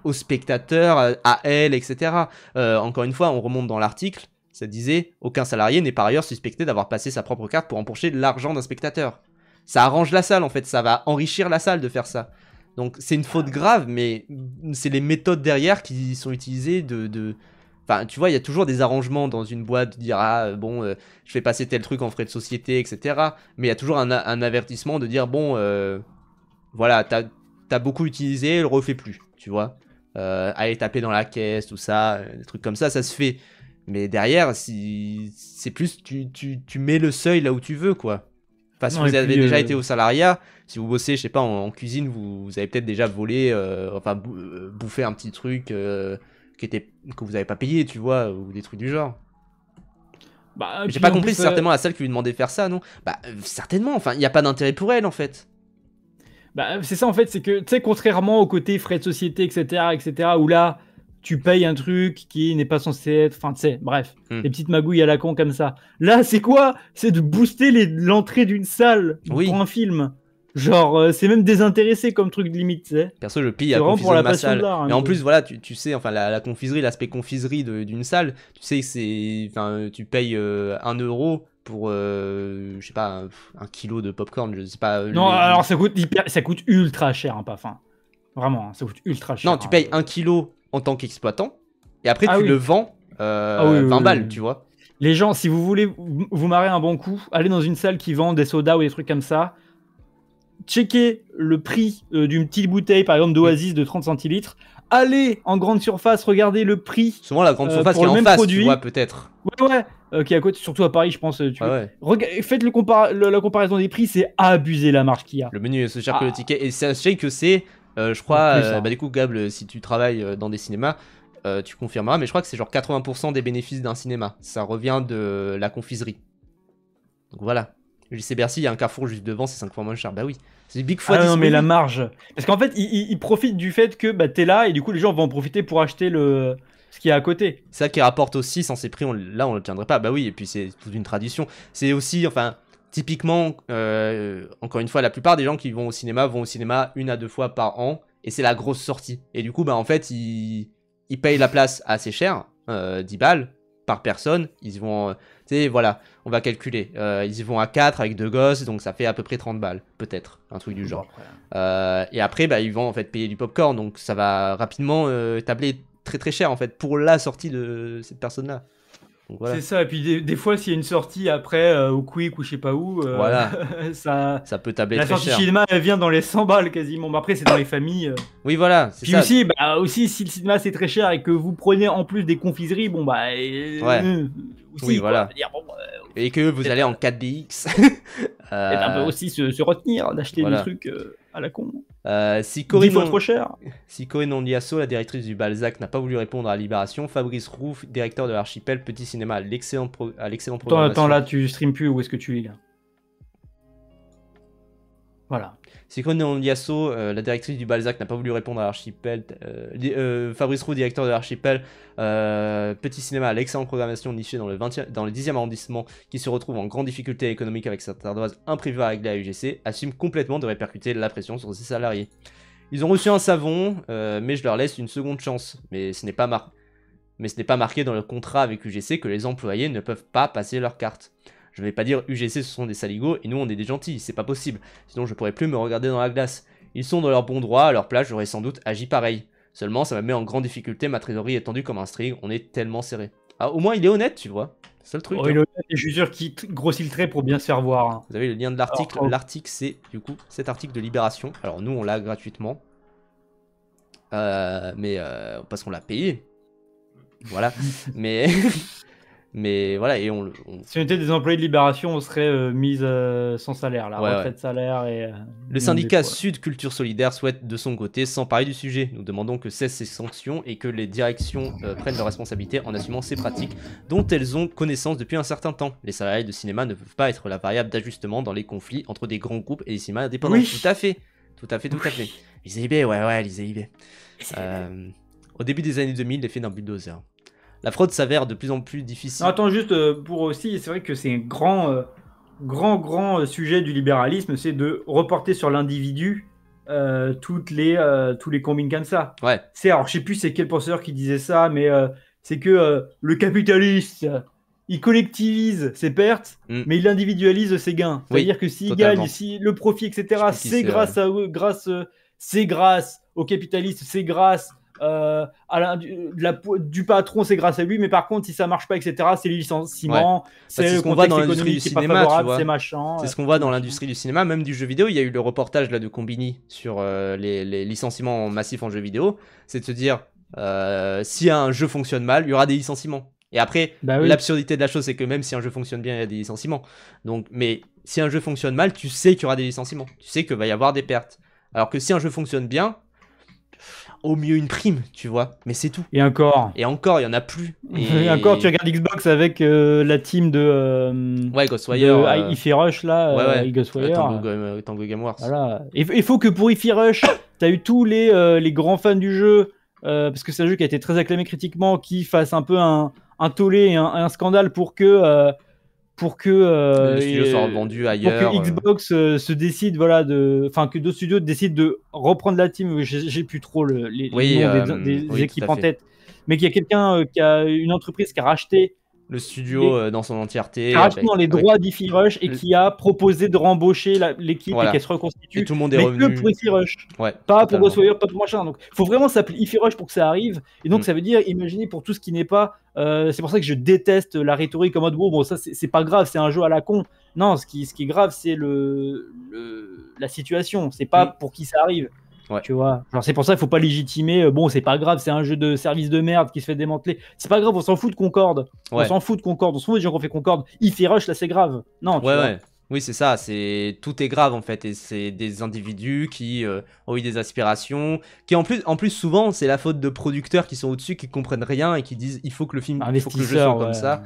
aux spectateurs, à elle, etc. Encore une fois, on remonte dans l'article, ça disait « Aucun salarié n'est par ailleurs suspecté d'avoir passé sa propre carte pour empocher l'argent d'un spectateur. » Ça arrange la salle, en fait, ça va enrichir la salle de faire ça. Donc c'est une faute grave, mais c'est les méthodes derrière qui sont utilisées Enfin, tu vois, il y a toujours des arrangements dans une boîte, de dire « Ah, bon, je fais passer tel truc en frais de société, etc. » Mais il y a toujours un avertissement de dire « Bon... voilà, t'as beaucoup utilisé, le refais plus, tu vois. Aller taper dans la caisse, tout ça, des trucs comme ça se fait. Mais derrière, c'est plus, tu mets le seuil là où tu veux, quoi. Enfin, si Non, vous et avez puis, déjà été au salariat, si vous bossez, je sais pas, en cuisine, vous avez peut-être déjà volé, enfin, bouffé un petit truc que vous avez pas payé, tu vois, ou des trucs du genre. Bah, J'ai puis pas en compris, plus, c'est certainement la salle qui lui demandait de faire ça, non? Bah, certainement, enfin, il n'y a pas d'intérêt pour elle, en fait. bah, c'est ça en fait, c'est que, tu sais, contrairement au côté frais de société, etc., où là, tu payes un truc qui n'est pas censé être, enfin, tu sais, bref, Hmm. les petites magouilles à la con comme ça. Là, c'est quoi? C'est de booster l'entrée d'une salle Oui. pour un film. Genre, c'est même désintéressé comme truc de limite, tu sais. Perso, je pille C'est à vraiment pour confiserie la de ma passion de salle. l'art, un Mais en peu. plus, voilà, tu sais, enfin, la confiserie, l'aspect confiserie d'une salle, tu sais que c'est. Enfin, tu payes 1 euro pour, je sais pas, un kilo de popcorn, je sais pas. Non, alors ça coûte ultra cher, hein, pas fin. Vraiment, hein, ça coûte ultra cher. Non, tu payes 1 kilo en tant qu'exploitant, et après, Ah tu le oui. vends Ah oui, 20 oui, balles, oui. tu vois. Les gens, si vous voulez vous marrer un bon coup, allez dans une salle qui vend des sodas ou des trucs comme ça. Checkez le prix d'une petite bouteille, par exemple d'Oasis de 30 centilitres. Allez en grande surface, regardez le prix Souvent, la grande surface qui pour est le en même face, tu produit. vois, peut-être. Ouais, qui est à côté, surtout à Paris, je pense. Ouais. Faites la comparaison des prix, c'est abuser la marge qu'il y a. Le menu est aussi cher que le ticket. Et sachez que c'est, je Pour crois, plus, hein. bah, du coup, Gab, si tu travailles dans des cinémas, tu confirmeras, mais je crois que c'est genre 80% des bénéfices d'un cinéma. Ça revient de la confiserie. Donc voilà. JC Bercy, il y a un Carrefour juste devant, c'est 5 fois moins cher. Bah oui. C'est du big fois 10. Ah non, mais la marge. Parce qu'en fait, ils profitent du fait que bah, t'es là et du coup, les gens vont en profiter pour acheter ce qu'il y a à côté. C'est ça qui rapporte aussi, sans ces prix, là on le tiendrait pas. Bah oui, et puis c'est toute une tradition. C'est aussi, enfin, typiquement, encore une fois, la plupart des gens qui vont au cinéma 1 à 2 fois par an, et c'est la grosse sortie. Et du coup, bah en fait, ils payent la place assez cher, 10 balles par personne. Ils vont, tu sais, voilà, on va calculer. Ils y vont à 4 avec 2 gosses, donc ça fait à peu près 30 balles, peut-être, un truc du genre. Et après, bah, ils vont en fait payer du popcorn, donc ça va rapidement tabler très très cher en fait pour la sortie de cette personne-là. Donc voilà. C'est ça, et puis des fois, s'il y a une sortie après au Quick ou je sais pas où, Voilà. ça Ça peut tabler la très sortie cher. cinéma, elle vient dans les 100 balles quasiment. Mais après, c'est dans les familles. Oui, voilà, c'est Puis ça. aussi, si le cinéma c'est très cher et que vous prenez en plus des confiseries, bon bah. Ouais. Aussi, Oui, quoi, voilà. dire, bon, Et que vous allez en 4DX. peut-être un peu aussi se retenir d'acheter voilà. des trucs à la con. Si 10 fois trop cher. Si Corinne Ondiasso, la directrice du Balzac, n'a pas voulu répondre à Libération, Fabrice Roux, directeur de l'Archipel Petit Cinéma, à l'excellente programmation. Attends, là, tu stream plus, où est-ce que tu es là? Voilà. Si Corinne Ondiasso, la directrice du Balzac, n'a pas voulu répondre à l'Archipel, Fabrice Roux, directeur de l'Archipel Petit Cinéma, à l'excellente programmation nichée dans le 10e arrondissement, qui se retrouve en grande difficulté économique avec cette ardoise imprévue à régler à UGC, assume complètement de répercuter la pression sur ses salariés. Ils ont reçu un savon, mais je leur laisse une seconde chance. Mais ce n'est pas marqué dans le contrat avec UGC que les employés ne peuvent pas passer leur carte. Je vais pas dire UGC ce sont des saligots et nous on est des gentils, c'est pas possible. Sinon je pourrais plus me regarder dans la glace. Ils sont dans leur bon droit, à leur place j'aurais sans doute agi pareil. Seulement ça me met en grande difficulté, ma trésorerie est tendue comme un string, on est tellement serré. Ah au moins il est honnête tu vois, c'est le truc. Il est honnête et je suis sûr qu'il grossit le trait pour bien se faire voir. Hein. Vous avez le lien de l'article, l'article c'est du coup cet article de Libération. Alors nous on l'a gratuitement. Parce qu'on l'a payé. Voilà. Mais voilà, et Si on était des employés de Libération, on serait mis sans salaire, la retraite salaire et... Le syndicat Sud Culture Solidaire souhaite de son côté s'emparer du sujet. Nous demandons que cessent ces sanctions et que les directions prennent leurs responsabilités en assumant ces pratiques dont elles ont connaissance depuis un certain temps. Les salariés de cinéma ne peuvent pas être la variable d'ajustement dans les conflits entre des grands groupes et des cinémas indépendants. Oui. Tout à fait. Les AIB. Au début des années 2000, l'effet d'un bulldozer. La fraude s'avère de plus en plus difficile. Non, attends, juste pour aussi, c'est vrai que c'est un grand sujet du libéralisme, c'est de reporter sur l'individu tous les combines comme ça. Ouais. Alors, je sais plus c'est quel penseur qui disait ça, mais c'est que le capitaliste, il collectivise ses pertes, mais il individualise ses gains. C'est-à-dire que s'il gagne, si le profit, etc., c'est grâce à eux, c'est grâce au capitaliste, c'est grâce du patron, c'est grâce à lui, mais par contre si ça marche pas, etc., c'est les licenciements, c'est ce qu'on voit dans l'industrie du cinéma, tu vois. C'est machin. C'est ce qu'on voit dans l'industrie du cinéma, même du jeu vidéo. Il y a eu le reportage là de Combini sur les licenciements massifs en jeu vidéo. C'est de se dire si un jeu fonctionne mal, il y aura des licenciements. Et après, Bah oui. l'absurdité de la chose, c'est que même si un jeu fonctionne bien, il y a des licenciements. Donc, mais si un jeu fonctionne mal, tu sais qu'il y aura des licenciements. Tu sais qu'il va y avoir des pertes. Alors que si un jeu fonctionne bien, au mieux une prime, tu vois. Mais c'est tout. Et encore. Et encore, il y en a plus. Et encore, tu regardes Xbox avec la team de ouais, Ghostwire. Hi-Fi Rush là, ouais, ouais. Ghostwire. Tango Game Wars. Voilà. Il faut que pour Hi-Fi Rush, tu as eu tous les grands fans du jeu, parce que c'est un jeu qui a été très acclamé critiquement, qui fasse un peu un tollé et un scandale pour que le studio soit revendu ailleurs. Pour que Xbox se décide, voilà, enfin que d'autres studios décident de reprendre la team. J'ai plus trop les noms des équipes en tête, mais qu'il y a quelqu'un qui a une entreprise qui a racheté le studio dans son entièreté. Les droits d'Hi-Fi Rush et qui a proposé de rembaucher l'équipe et qu'elle se reconstitue. Et tout le monde est revenu. Que pour Hi-Fi Rush. Ouais, pas pour Ghostwire, pas pour machin. Donc, il faut vraiment s'appeler Hi-Fi Rush pour que ça arrive. Et donc, ça veut dire, imaginez pour tout ce qui n'est pas. C'est pour ça que je déteste la rhétorique en mode bon, ça, c'est pas grave, c'est un jeu à la con. Non, ce qui est grave, c'est la situation. C'est pas pour qui ça arrive. Ouais. Tu vois, genre c'est pour ça qu'il faut pas légitimer. Bon, c'est pas grave, c'est un jeu de service de merde qui se fait démanteler. C'est pas grave, on s'en fout de Concorde. On s'en fout de Concorde. On s'en fout des gens qui ont fait Concorde. Hi-Fi Rush, là, c'est grave. Non, tu vois. Oui, c'est ça. Tout est grave en fait, et c'est des individus qui ont eu des aspirations, qui en plus souvent c'est la faute de producteurs qui sont au-dessus, qui comprennent rien et qui disent il faut que le film, il faut que le jeu soit comme ça.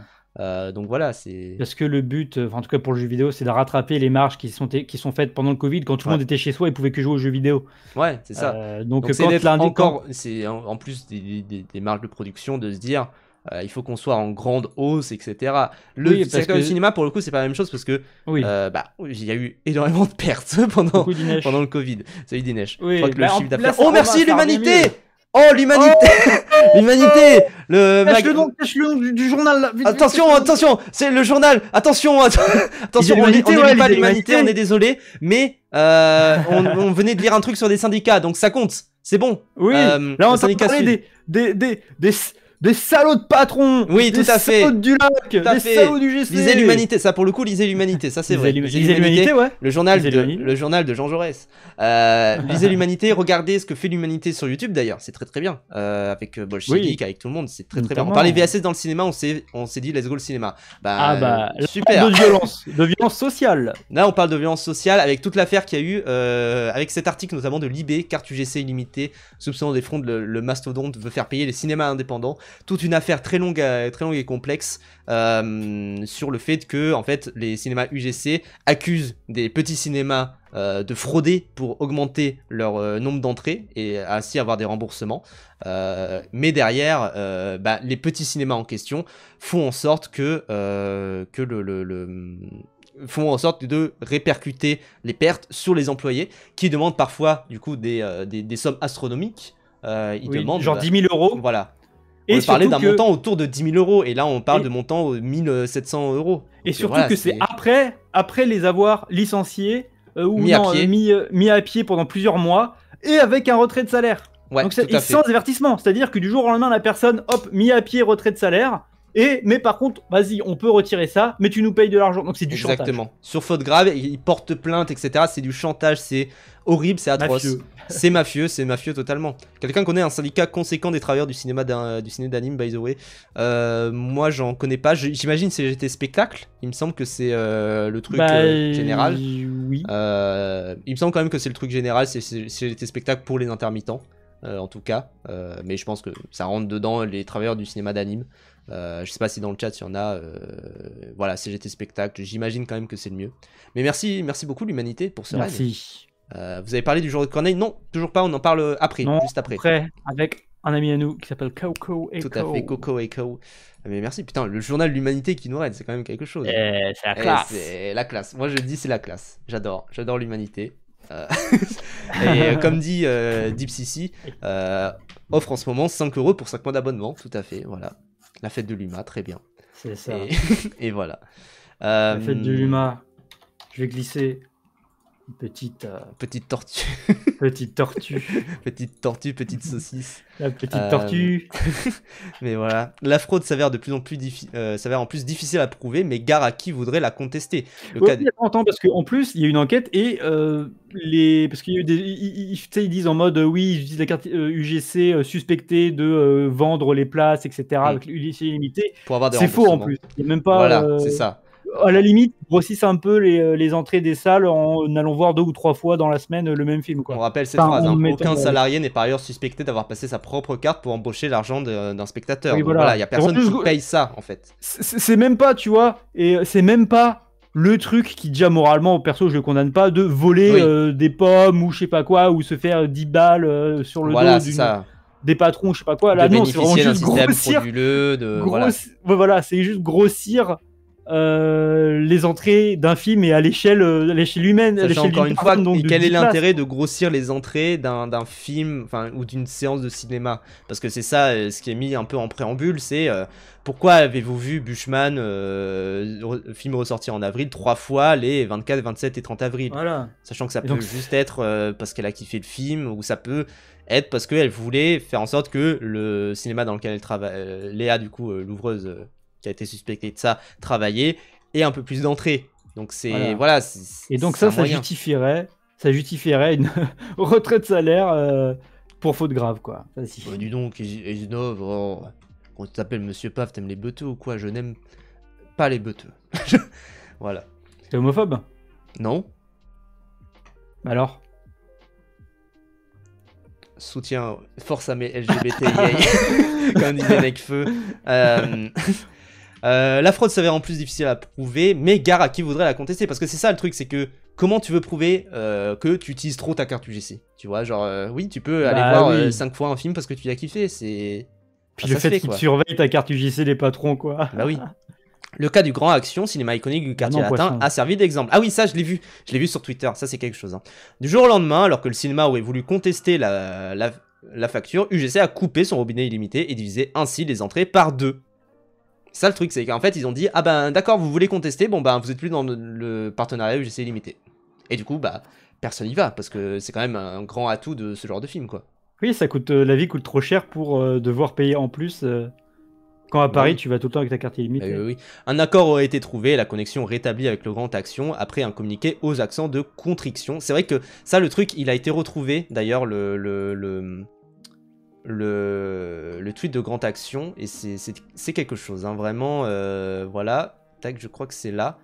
Donc voilà, c'est parce que le but, en tout cas pour le jeu vidéo, c'est de rattraper les marges qui sont faites pendant le Covid, quand tout le monde était chez soi et pouvait que jouer aux jeux vidéo. Ouais, c'est ça. Donc c'est en plus des marges de production de se dire il faut qu'on soit en grande hausse, etc. Le cinéma, pour le coup, c'est pas la même chose parce que il y a eu énormément de pertes pendant le Covid. Ça a eu des neiges. Je crois que le chiffre d'affaires. Oh, merci l'humanité! Oh, l'humanité! L'humanité! Cache le nom du journal là. Attention, c'est le journal. Attention, on n'est pas l'humanité, on est désolé, mais on venait de lire un truc sur des syndicats, donc ça compte. C'est bon. Oui. Là, on s'est parlé des salauds de patrons. Oui, tout à fait. Des salauds du lac, des salauds du GC. Lisez l'humanité, ça pour le coup, lisez l'humanité, ça c'est vrai. Lisez l'humanité, ouais. Le journal de Jean Jaurès. Lisez l'humanité, regardez ce que fait l'humanité sur YouTube d'ailleurs, c'est très très bien. Avec Bolchevique, avec tout le monde, c'est très très bien. On parlait VHS dans le cinéma, on s'est dit let's go le cinéma. Super. De violence sociale. Là, on parle de violence sociale avec toute l'affaire qu'il y a eu, avec cet article notamment de Libé, carte UGC illimitée, soupçonnant des frondes, le mastodonte veut faire payer les cinémas indépendants. Toute une affaire très longue et complexe sur le fait que en fait les cinémas UGC accusent des petits cinémas de frauder pour augmenter leur nombre d'entrées et ainsi avoir des remboursements. Mais derrière, les petits cinémas en question font en sorte font en sorte de répercuter les pertes sur les employés qui demandent parfois du coup des sommes astronomiques. Ils demandent genre 10 000 euros. Voilà. On parlait d'un montant autour de 10 000 euros et là on parle de montant 1700 euros. Et surtout que c'est après les avoir licenciés ou mis à pied pendant plusieurs mois et avec un retrait de salaire. Ouais, donc sans avertissement, c'est-à-dire que du jour au lendemain la personne mis à pied, retrait de salaire. Mais par contre, vas-y, on peut retirer ça, mais tu nous payes de l'argent. Donc c'est du chantage. Exactement. Sur faute grave, ils portent plainte, etc. C'est du chantage, c'est horrible, c'est atroce. C'est mafieux totalement. Quelqu'un connaît un syndicat conséquent des travailleurs du cinéma d'anime, by the way. Moi, j'en connais pas. J'imagine c'est CGT Spectacle. Il me semble que c'est le truc général. Oui. Il me semble quand même que c'est le truc général, c'est CGT Spectacle pour les intermittents, en tout cas. Mais je pense que ça rentre dedans les travailleurs du cinéma d'anime. Je sais pas si dans le chat il y en a. Voilà, CGT Spectacle, j'imagine quand même que c'est le mieux. Mais merci beaucoup l'humanité pour ce raid. Merci. Vous avez parlé du jour de Corneille? Non, toujours pas, on en parle après, juste après. Après, avec un ami à nous qui s'appelle Coco Echo. Tout à fait, Coco Echo. Mais merci, putain, le journal de l'humanité qui nous raid, c'est quand même quelque chose. C'est la classe. C'est la classe. Moi je dis c'est la classe. J'adore l'humanité. Et comme dit Deep CC, offre en ce moment 5 € pour 5 mois d'abonnement, tout à fait, voilà. La fête de l'UMA, très bien. C'est ça. Et voilà. La fête de l'UMA, je vais glisser Petite tortue. petite tortue. Petite tortue, petite saucisse. La petite tortue. Mais voilà. La fraude s'avère de plus en plus s'avère en plus difficile à prouver, mais gare à qui voudrait la contester. Attends, parce qu'en plus, il y a une enquête et parce qu'il y a eu ils disent en mode oui, ils utilisent la carte UGC suspectée de vendre les places, etc. avec l'UGC illimité. Pour avoir des C'est faux en plus. Il n'y a même pas. Voilà, c'est ça. À la limite, grossissent un peu les entrées des salles en allant voir 2 ou 3 fois dans la semaine le même film. Quoi. On rappelle cette phrase, aucun salarié n'est par ailleurs suspecté d'avoir passé sa propre carte pour embaucher l'argent d'un spectateur. Oui, voilà, il n'y a personne qui paye ça en fait. C'est même pas, tu vois, et c'est même pas le truc qui déjà moralement, perso je le condamne pas, de voler des pommes ou je sais pas quoi, ou se faire 10 balles sur le dos des patrons, je sais pas quoi. Là non, c'est vraiment juste grossir. Voilà, c'est juste grossir les entrées d'un film et à l'échelle humaine. Sachant encore une fois, quel est l'intérêt de grossir les entrées d'un film ou d'une séance de cinéma? Parce que c'est ça ce qui est mis un peu en préambule, c'est pourquoi avez-vous vu Bushman, film ressorti en avril, 3 fois les 24, 27 et 30 avril? Voilà. Sachant que ça peut juste être parce qu'elle a kiffé le film, ou ça peut être parce qu'elle voulait faire en sorte que le cinéma dans lequel elle travaille, Léa du coup, l'ouvreuse qui a été suspectée de ça, travailler, et un peu plus d'entrée. Donc c'est voilà. Et donc ça justifierait une retrait de salaire pour faute grave, quoi. Dis donc, Isinov, quand tu t'appelles Monsieur Paf, t'aimes les beuteux ou quoi? Je n'aime pas les beuteux. Voilà. T'es homophobe? Non. Alors? Soutien, force à mes LGBT, comme disait Necfeu. La fraude s'avère en plus difficile à prouver, mais gare à qui voudrait la contester, parce que c'est ça le truc, c'est que comment tu veux prouver que tu utilises trop ta carte UGC? Tu vois, genre, oui, tu peux aller voir 5 fois un film parce que tu as kiffé, c'est... Puis le fait qu'ils surveillent ta carte UGC, les patrons, quoi. Bah oui. Le cas du Grand Action, cinéma iconique du quartier latin, a servi d'exemple. Ah oui, ça, je l'ai vu sur Twitter, ça c'est quelque chose. Hein. Du jour au lendemain, alors que le cinéma aurait voulu contester la facture, UGC a coupé son robinet illimité et divisé ainsi les entrées par 2. Ça, le truc, c'est qu'en fait, ils ont dit, ah ben d'accord, vous voulez contester, bon ben vous êtes plus dans le partenariat UGC illimité. Et du coup, bah, personne y va, parce que c'est quand même un grand atout de ce genre de film, quoi. Oui, ça coûte, la vie coûte trop cher pour devoir payer en plus. Quand à Paris, tu vas tout le temps avec ta carte illimitée. Oui. Un accord aurait été trouvé et la connexion rétablie avec le Grand Action après un communiqué aux accents de contrition. C'est vrai que ça, le truc, il a été retrouvé, d'ailleurs, le tweet de Grand Action, et c'est quelque chose, hein, vraiment, voilà, tac, je crois que c'est là,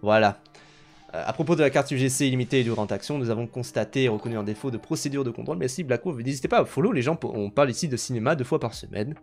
voilà. À propos de la carte UGC illimitée et du Grand Action, nous avons constaté et reconnu un défaut de procédure de contrôle, mais si Black Wolf, n'hésitez pas à follow les gens, on parle ici de cinéma 2 fois par semaine.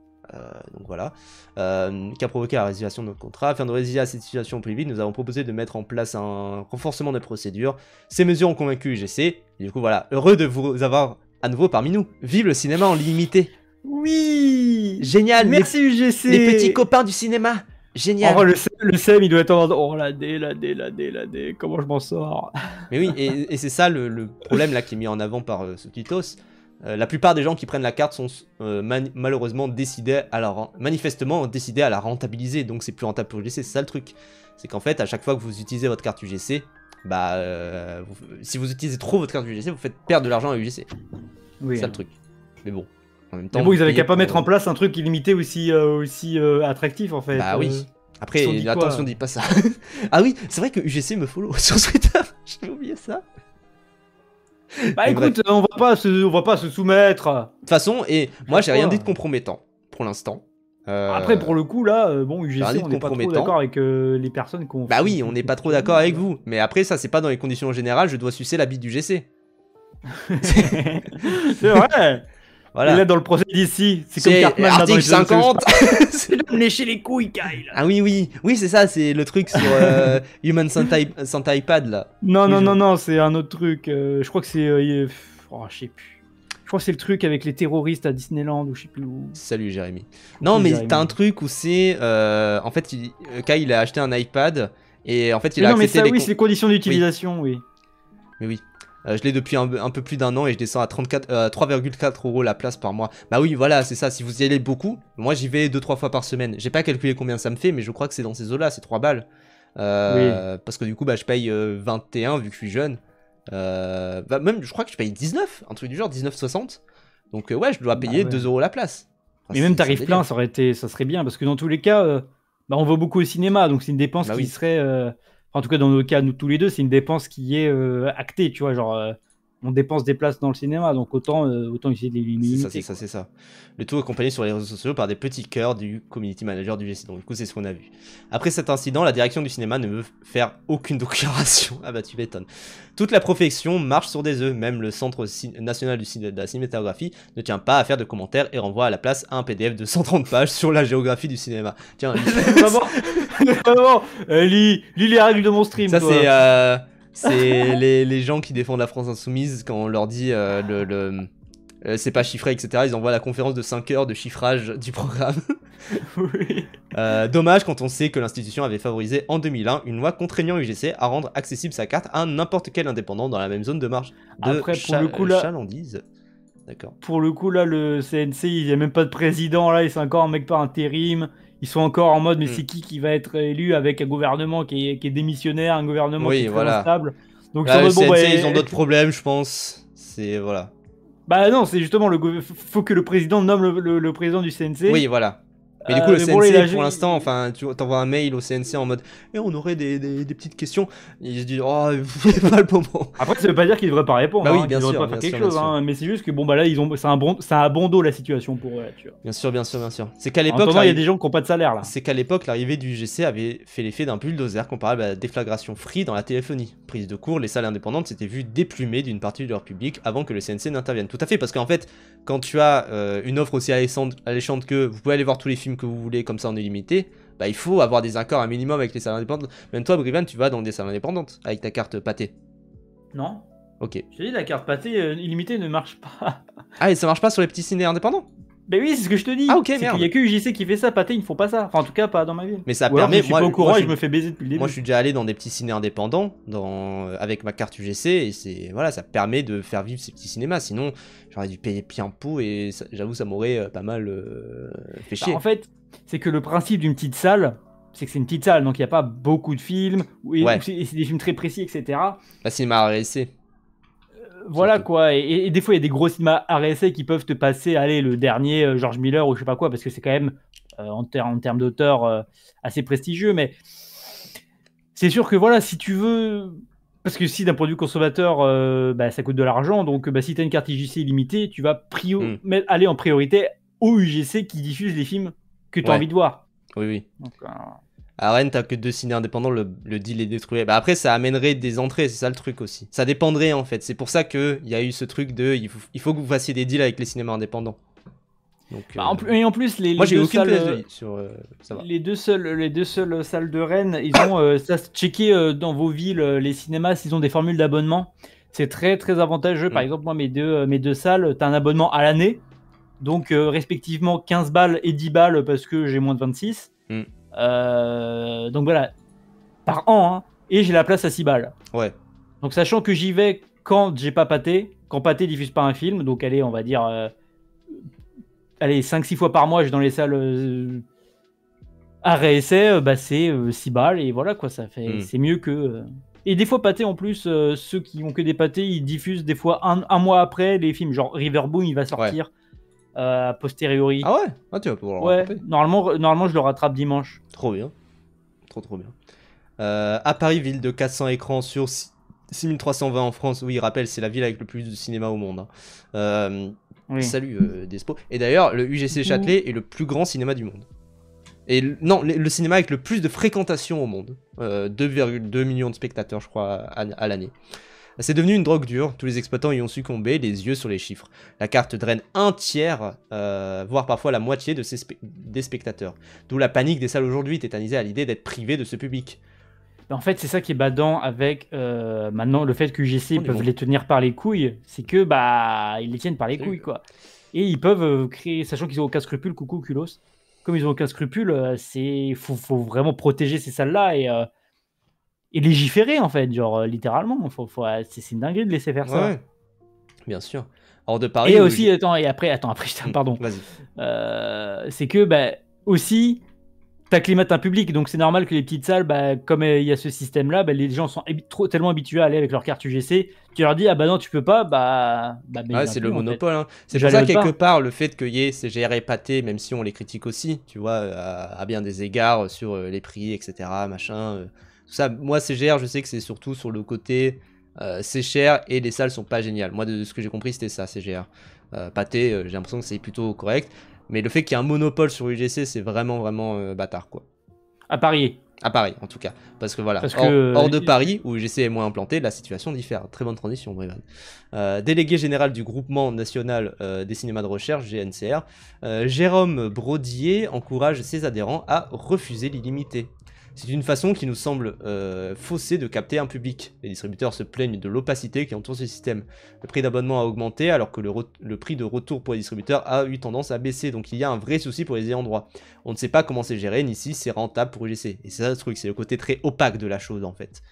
Donc voilà, qui a provoqué la résiliation de notre contrat. Afin de résilier à cette situation plus vite, nous avons proposé de mettre en place un renforcement de procédures. Ces mesures ont convaincu UGC, et du coup voilà, heureux de vous avoir à nouveau parmi nous. Vive le cinéma en limité. Oui, génial. Merci UGC. Les petits copains du cinéma. Génial. Oh, le SEM, il doit être en mode, oh la D, comment je m'en sors? Mais oui, et c'est ça le problème là qui est mis en avant par ce Titos. La plupart des gens qui prennent la carte sont malheureusement manifestement décidés à la rentabiliser, donc c'est plus rentable pour UGC, c'est ça le truc. C'est qu'en fait, à chaque fois que vous utilisez votre carte UGC, bah, si vous utilisez trop votre carte UGC, vous faites perdre de l'argent à UGC. Oui, c'est ça le truc. Mais bon, en même temps... Mais bon, ils avaient qu'à pas mettre en place un truc illimité aussi attractif, en fait. Bah oui. Après, attention, dis pas ça. Ah oui, c'est vrai que UGC me follow sur Twitter, j'ai oublié ça. Bah écoute, on va pas se soumettre. De toute façon, et moi j'ai rien dit de compromettant pour l'instant. Après pour le coup là, bon UGC on n'est pas trop d'accord avec les personnes qu'on... Bah oui, on n'est pas trop d'accord avec vous. Mais après ça c'est pas dans les conditions générales, je dois sucer la bite du GC. C'est vrai. Voilà. Et là dans le procès d'ici, c'est comme Cartman article dans 50. C'est de me lécher les couilles, Kyle. Ah oui, c'est ça, c'est le truc sur Human Santa iPad là. Non, c'est un autre truc. Je crois que c'est, je sais plus. Je crois que c'est le truc avec les terroristes à Disneyland ou je sais plus où. Salut Jérémy. Non mais t'as un truc où c'est, en fait, Kyle il a acheté un iPad et en fait il a accepté oui, c'est les conditions d'utilisation, oui. Mais oui. Je l'ai depuis un peu plus d'un an et je descends à 3,4 € la place par mois. Bah oui, voilà, c'est ça. Si vous y allez beaucoup, moi j'y vais 2-3 fois par semaine. J'ai pas calculé combien ça me fait, mais je crois que c'est dans ces eaux-là, c'est 3 balles. Oui. Parce que du coup, bah, je paye 21 vu que je suis jeune. Même, je crois que je paye 19, un truc du genre, 19,60. Donc ouais, je dois payer 2 € la place. Enfin, mais même tarif plein, ça serait bien, parce que dans tous les cas, on va beaucoup au cinéma, donc c'est une dépense qui serait... en tout cas, dans nos cas, nous tous les deux, c'est une dépense qui est actée, tu vois, genre... on dépense des places dans le cinéma, donc autant essayer de les limiter. C'est ça. Le tout accompagné sur les réseaux sociaux par des petits cœurs du community manager du GC. Donc du coup, c'est ce qu'on a vu. Après cet incident, la direction du cinéma ne veut faire aucune documentation. Ah bah tu m'étonnes. Toute la profession marche sur des œufs. Même le Centre national de la cinématographie ne tient pas à faire de commentaires et renvoie à la place un PDF de 130 pages sur la géographie du cinéma. Tiens, vraiment, lis les règles de mon stream. Ça c'est les gens qui défendent la France Insoumise quand on leur dit c'est pas chiffré, etc. Ils envoient la conférence de 5 heures de chiffrage du programme. Oui. Dommage quand on sait que l'institution avait favorisé en 2001 une loi contraignant UGC à rendre accessible sa carte à n'importe quel indépendant dans la même zone de marge de Après, pour le coup, là, chalandise. D'accord. Pour le coup, là, le CNC, il n'y a même pas de président, là, c'est encore un mec par intérim. Ils sont encore en mode, mais c'est qui va être élu avec un gouvernement qui est démissionnaire, un gouvernement qui est très instable. Donc, là, le CNC, ils ont d'autres problèmes, je pense. C'est, voilà. Bah non, c'est justement, faut que le président nomme le président du CNC. Oui, voilà. Mais du coup, le CNC, pour l'instant, enfin, tu t'envoies un mail au CNC en mode on aurait des petites questions. Ils se disent oh, vous n'avez pas le moment. Après, ça veut pas dire qu'ils devraient pas répondre. Bah oui, bien sûr. Ils devraient pas faire quelque chose, mais c'est juste que bon, bah là, c'est un bon dos la situation pour eux, tu vois. Bien sûr. C'est qu'à l'époque. Il y a des gens qui n'ont pas de salaire là. C'est qu'à l'époque, l'arrivée du UGC avait fait l'effet d'un bulldozer comparable à la déflagration Free dans la téléphonie. Prise de court, les salles indépendantes s'étaient vues déplumées d'une partie de leur public avant que le CNC n'intervienne. Tout à fait, parce qu'en fait, quand tu as une offre aussi alléchante que vous pouvez aller voir tous les films que vous voulez comme ça en illimité, bah il faut avoir des accords un minimum avec les salles indépendantes. Même toi, Brivan, tu vas dans des salles indépendantes avec ta carte pâtée. Non. Ok. Je te dis, la carte pâtée illimitée ne marche pas. Ah, et ça marche pas sur les petits ciné indépendants? Ben oui, c'est ce que je te dis. Ah, ok, merde. Il y a que UJC qui fait ça, pâté, ils ne font pas ça. Enfin, en tout cas, pas dans ma ville. Mais ça permet. Je suis pas au courant et je me fais baiser depuis le début. Moi, je suis déjà allé dans des petits ciné indépendants avec ma carte UGC et c'est voilà, ça permet de faire vivre ces petits cinémas. Sinon, j'aurais dû payer plein pot et j'avoue, ça m'aurait pas mal fait chier. En fait, c'est que le principe d'une petite salle, c'est que c'est une petite salle, donc il n'y a pas beaucoup de films, c'est des films très précis, etc. Bah, cinéma RSC. Voilà surtout. Quoi, et des fois il y a des gros cinémas RSC qui peuvent te passer, allez, le dernier George Miller ou je sais pas quoi, parce que c'est quand même en termes d'auteur assez prestigieux, mais c'est sûr que voilà, si tu veux, parce que si d'un point de vue consommateur, ça coûte de l'argent, donc si tu as une carte UGC illimitée, tu vas aller en priorité au UGC qui diffuse les films que tu as envie de voir. Oui. Donc, à Rennes, t'as que 2 ciné indépendants, le deal est détruit. Bah après, ça amènerait des entrées, c'est ça le truc aussi. Ça dépendrait en fait. C'est pour ça qu'il y a eu ce truc de il faut que vous fassiez des deals avec les cinémas indépendants. Donc, en plus, moi j'ai aucune PS2 sur ça va. Les deux seules salles de Rennes, ils ont ça checké dans vos villes les cinémas s'ils ont des formules d'abonnement. C'est très très avantageux. Par exemple, moi mes deux salles, t'as un abonnement à l'année, donc respectivement 15 balles et 10 balles parce que j'ai moins de 26. Donc voilà, par an, et j'ai la place à 6 balles. Ouais. Donc sachant que j'y vais quand j'ai pas Pâté, quand Pâté diffuse pas un film, donc allez, on va dire 5-6 fois par mois, je suis dans les salles à réessai, c'est 6 balles, et voilà quoi, ça fait, c'est mieux que... Et des fois Pâté en plus, ceux qui ont que des Pâtés, ils diffusent des fois un mois après les films, genre Riverboom, il va sortir. Ouais. A posteriori. Ah ouais, tu vas pouvoir le rattraper. Normalement, je le rattrape dimanche. Trop bien. Trop bien. À Paris, ville de 400 écrans sur 6320 en France. Oui, rappelle, c'est la ville avec le plus de cinéma au monde. Oui. Salut, Despo. Et d'ailleurs, le UGC Châtelet est le plus grand cinéma du monde. Et non, le cinéma avec le plus de fréquentation au monde. 2,2 millions de spectateurs, je crois, à l'année. C'est devenu une drogue dure, tous les exploitants y ont succombé, les yeux sur les chiffres. La carte draine un tiers, voire parfois la moitié des spectateurs. D'où la panique des salles aujourd'hui, tétanisées à l'idée d'être privées de ce public. En fait, c'est ça qui est badant avec maintenant le fait que UGC peuvent les tenir par les couilles, c'est que ils les tiennent par les couilles, quoi. Et ils peuvent créer, sachant qu'ils ont aucun scrupule, coucou culos, comme ils ont aucun scrupule, faut vraiment protéger ces salles-là et légiférer en fait, genre littéralement, c'est une dinguerie de laisser faire ça. Ouais. Bien sûr. Hors de Paris. Et aussi, après, pardon. Vas-y. C'est que aussi, t'acclimates un public, donc c'est normal que les petites salles, bah, comme il y a ce système-là, bah, les gens sont tellement habitués à aller avec leur carte UGC, tu leur dis, ah bah non, tu peux pas, ouais, c'est le monopole. Hein. C'est pour ça, quelque part, le fait qu'il y ait ces CGR et pâté, même si on les critique aussi, tu vois, à bien des égards sur les prix, etc., machin. Tout ça, moi, CGR, je sais que c'est surtout sur le côté, c'est cher et les salles sont pas géniales. Moi, de ce que j'ai compris, c'était ça, CGR. Pâté, j'ai l'impression que c'est plutôt correct. Mais le fait qu'il y ait un monopole sur UGC, c'est vraiment, vraiment bâtard, quoi. À parier. À Paris, en tout cas. Parce que voilà, hors de Paris, où UGC est moins implanté, la situation diffère. Très bonne transition, Brévan. Délégué général du groupement national des cinémas de recherche, GNCR, Jérôme Brodier encourage ses adhérents à refuser l'illimité. C'est une façon qui nous semble faussée de capter un public. Les distributeurs se plaignent de l'opacité qui entoure ce système. Le prix d'abonnement a augmenté alors que le prix de retour pour les distributeurs a eu tendance à baisser. Donc il y a un vrai souci pour les ayants droit. On ne sait pas comment c'est géré, ni si c'est rentable pour UGC. Et c'est ça le truc, c'est le côté très opaque de la chose en fait.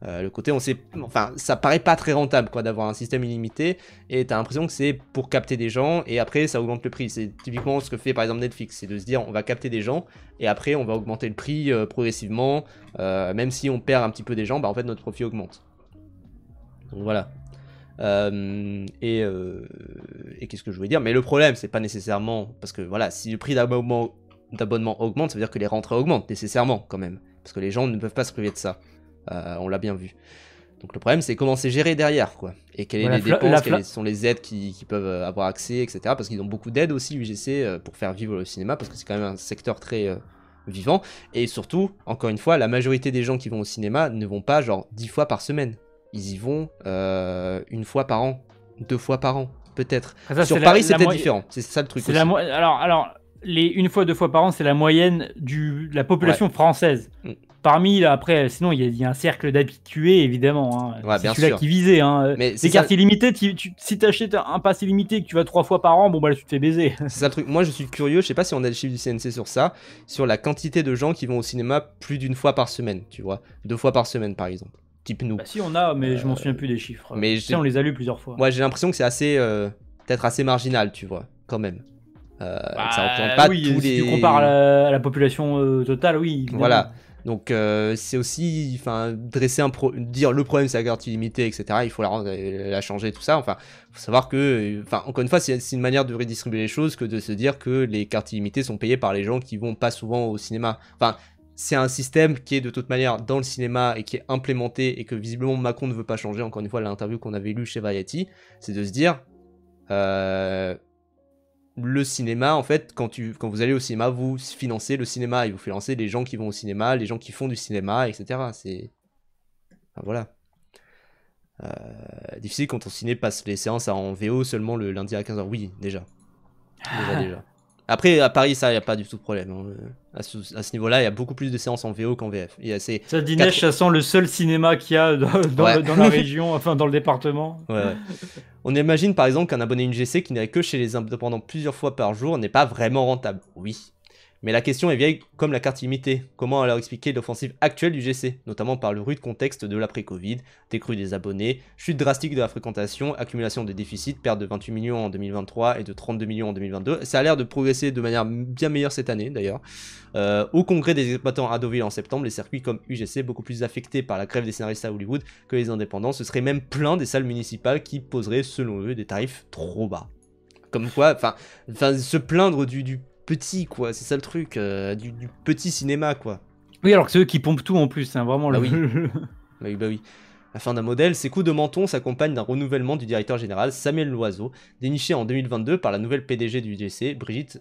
Le côté, on sait, enfin, ça paraît pas très rentable quoi d'avoir un système illimité et t'as l'impression que c'est pour capter des gens et après ça augmente le prix. C'est typiquement ce que fait par exemple Netflix, c'est de se dire on va capter des gens et après on va augmenter le prix progressivement, même si on perd un petit peu des gens, bah en fait notre profit augmente. Donc voilà. Et qu'est-ce que je voulais dire? Mais le problème, c'est pas nécessairement parce que voilà, si le prix d'abonnement augmente, ça veut dire que les rentrées augmentent nécessairement quand même, parce que les gens ne peuvent pas se priver de ça. On l'a bien vu. Donc le problème c'est comment c'est géré derrière quoi. Et quelles sont les dépenses, quelles sont les aides qui peuvent avoir accès, etc. Parce qu'ils ont beaucoup d'aides aussi UGC pour faire vivre le cinéma, parce que c'est quand même un secteur très vivant. Et surtout, encore une fois, la majorité des gens qui vont au cinéma ne vont pas genre 10 fois par semaine. Ils y vont une fois par an, 2 fois par an, peut-être. Sur Paris c'est peut-être différent, c'est ça le truc aussi. Alors, une fois, 2 fois par an, c'est la moyenne de la population française. Parmi, là, après, sinon, il y a un cercle d'habitués, évidemment. Hein. Ouais, c'est celui-là qui visait. Hein. Les cartes illimitées, si tu achètes un pass illimité et que tu vas 3 fois par an, bon, bah là, tu te fais baiser. C'est ça le truc. Moi, je suis curieux, je sais pas si on a le chiffre du CNC sur ça, sur la quantité de gens qui vont au cinéma plus d'une fois par semaine, tu vois. 2 fois par semaine, par exemple. Type nous. Bah, si, on a, mais je m'en souviens plus des chiffres. Mais on les a lus plusieurs fois. Moi, j'ai l'impression que c'est assez, peut-être assez marginal, tu vois, quand même. Ça représente pas tous les... Si tu compares à la population totale, oui. Évidemment. Voilà. Donc c'est aussi, dresser dire le problème c'est la carte illimitée, etc. Il faut la changer, tout ça. Enfin, faut savoir que, encore une fois, c'est une manière de redistribuer les choses que de se dire que les cartes illimitées sont payées par les gens qui vont pas souvent au cinéma. Enfin, c'est un système qui est de toute manière dans le cinéma et qui est implémenté et que visiblement Macron ne veut pas changer. Encore une fois, l'interview qu'on avait lue chez Variety, c'est de se dire. Le cinéma, en fait, quand vous allez au cinéma, vous financez le cinéma et vous financez les gens qui vont au cinéma, les gens qui font du cinéma, etc. C'est... Enfin, voilà. Difficile quand ton ciné passe les séances en VO seulement le lundi à 15h. Oui, déjà. Déjà. Après, à Paris, ça, il n'y a pas du tout de problème. Hein. À ce niveau-là, il y a beaucoup plus de séances en VO qu'en VF. Ça, Dinesh, ça sent le seul cinéma qu'il y a dans la région, enfin dans le département. Ouais. On imagine par exemple qu'un abonné UGC qui n'irait que chez les indépendants plusieurs fois par jour n'est pas vraiment rentable. Oui. Mais la question est vieille comme la carte illimitée. Comment alors expliquer l'offensive actuelle du GC, notamment par le rude contexte de l'après-Covid, décrue des abonnés, chute drastique de la fréquentation, accumulation des déficits, perte de 28 millions en 2023 et de 32 millions en 2022. Ça a l'air de progresser de manière bien meilleure cette année d'ailleurs. Au congrès des exploitants à Deauville en septembre, les circuits comme UGC, beaucoup plus affectés par la grève des scénaristes à Hollywood que les indépendants, se seraient même plein des salles municipales qui poseraient selon eux des tarifs trop bas. Comme quoi, se plaindre du petit quoi, c'est ça le truc, du petit cinéma quoi. Oui, alors que c'est eux qui pompent tout en plus, hein, vraiment. Bah oui. La fin d'un modèle, ces coups de menton s'accompagnent d'un renouvellement du directeur général Samuel Loiseau, déniché en 2022 par la nouvelle PDG du UGC, Brigitte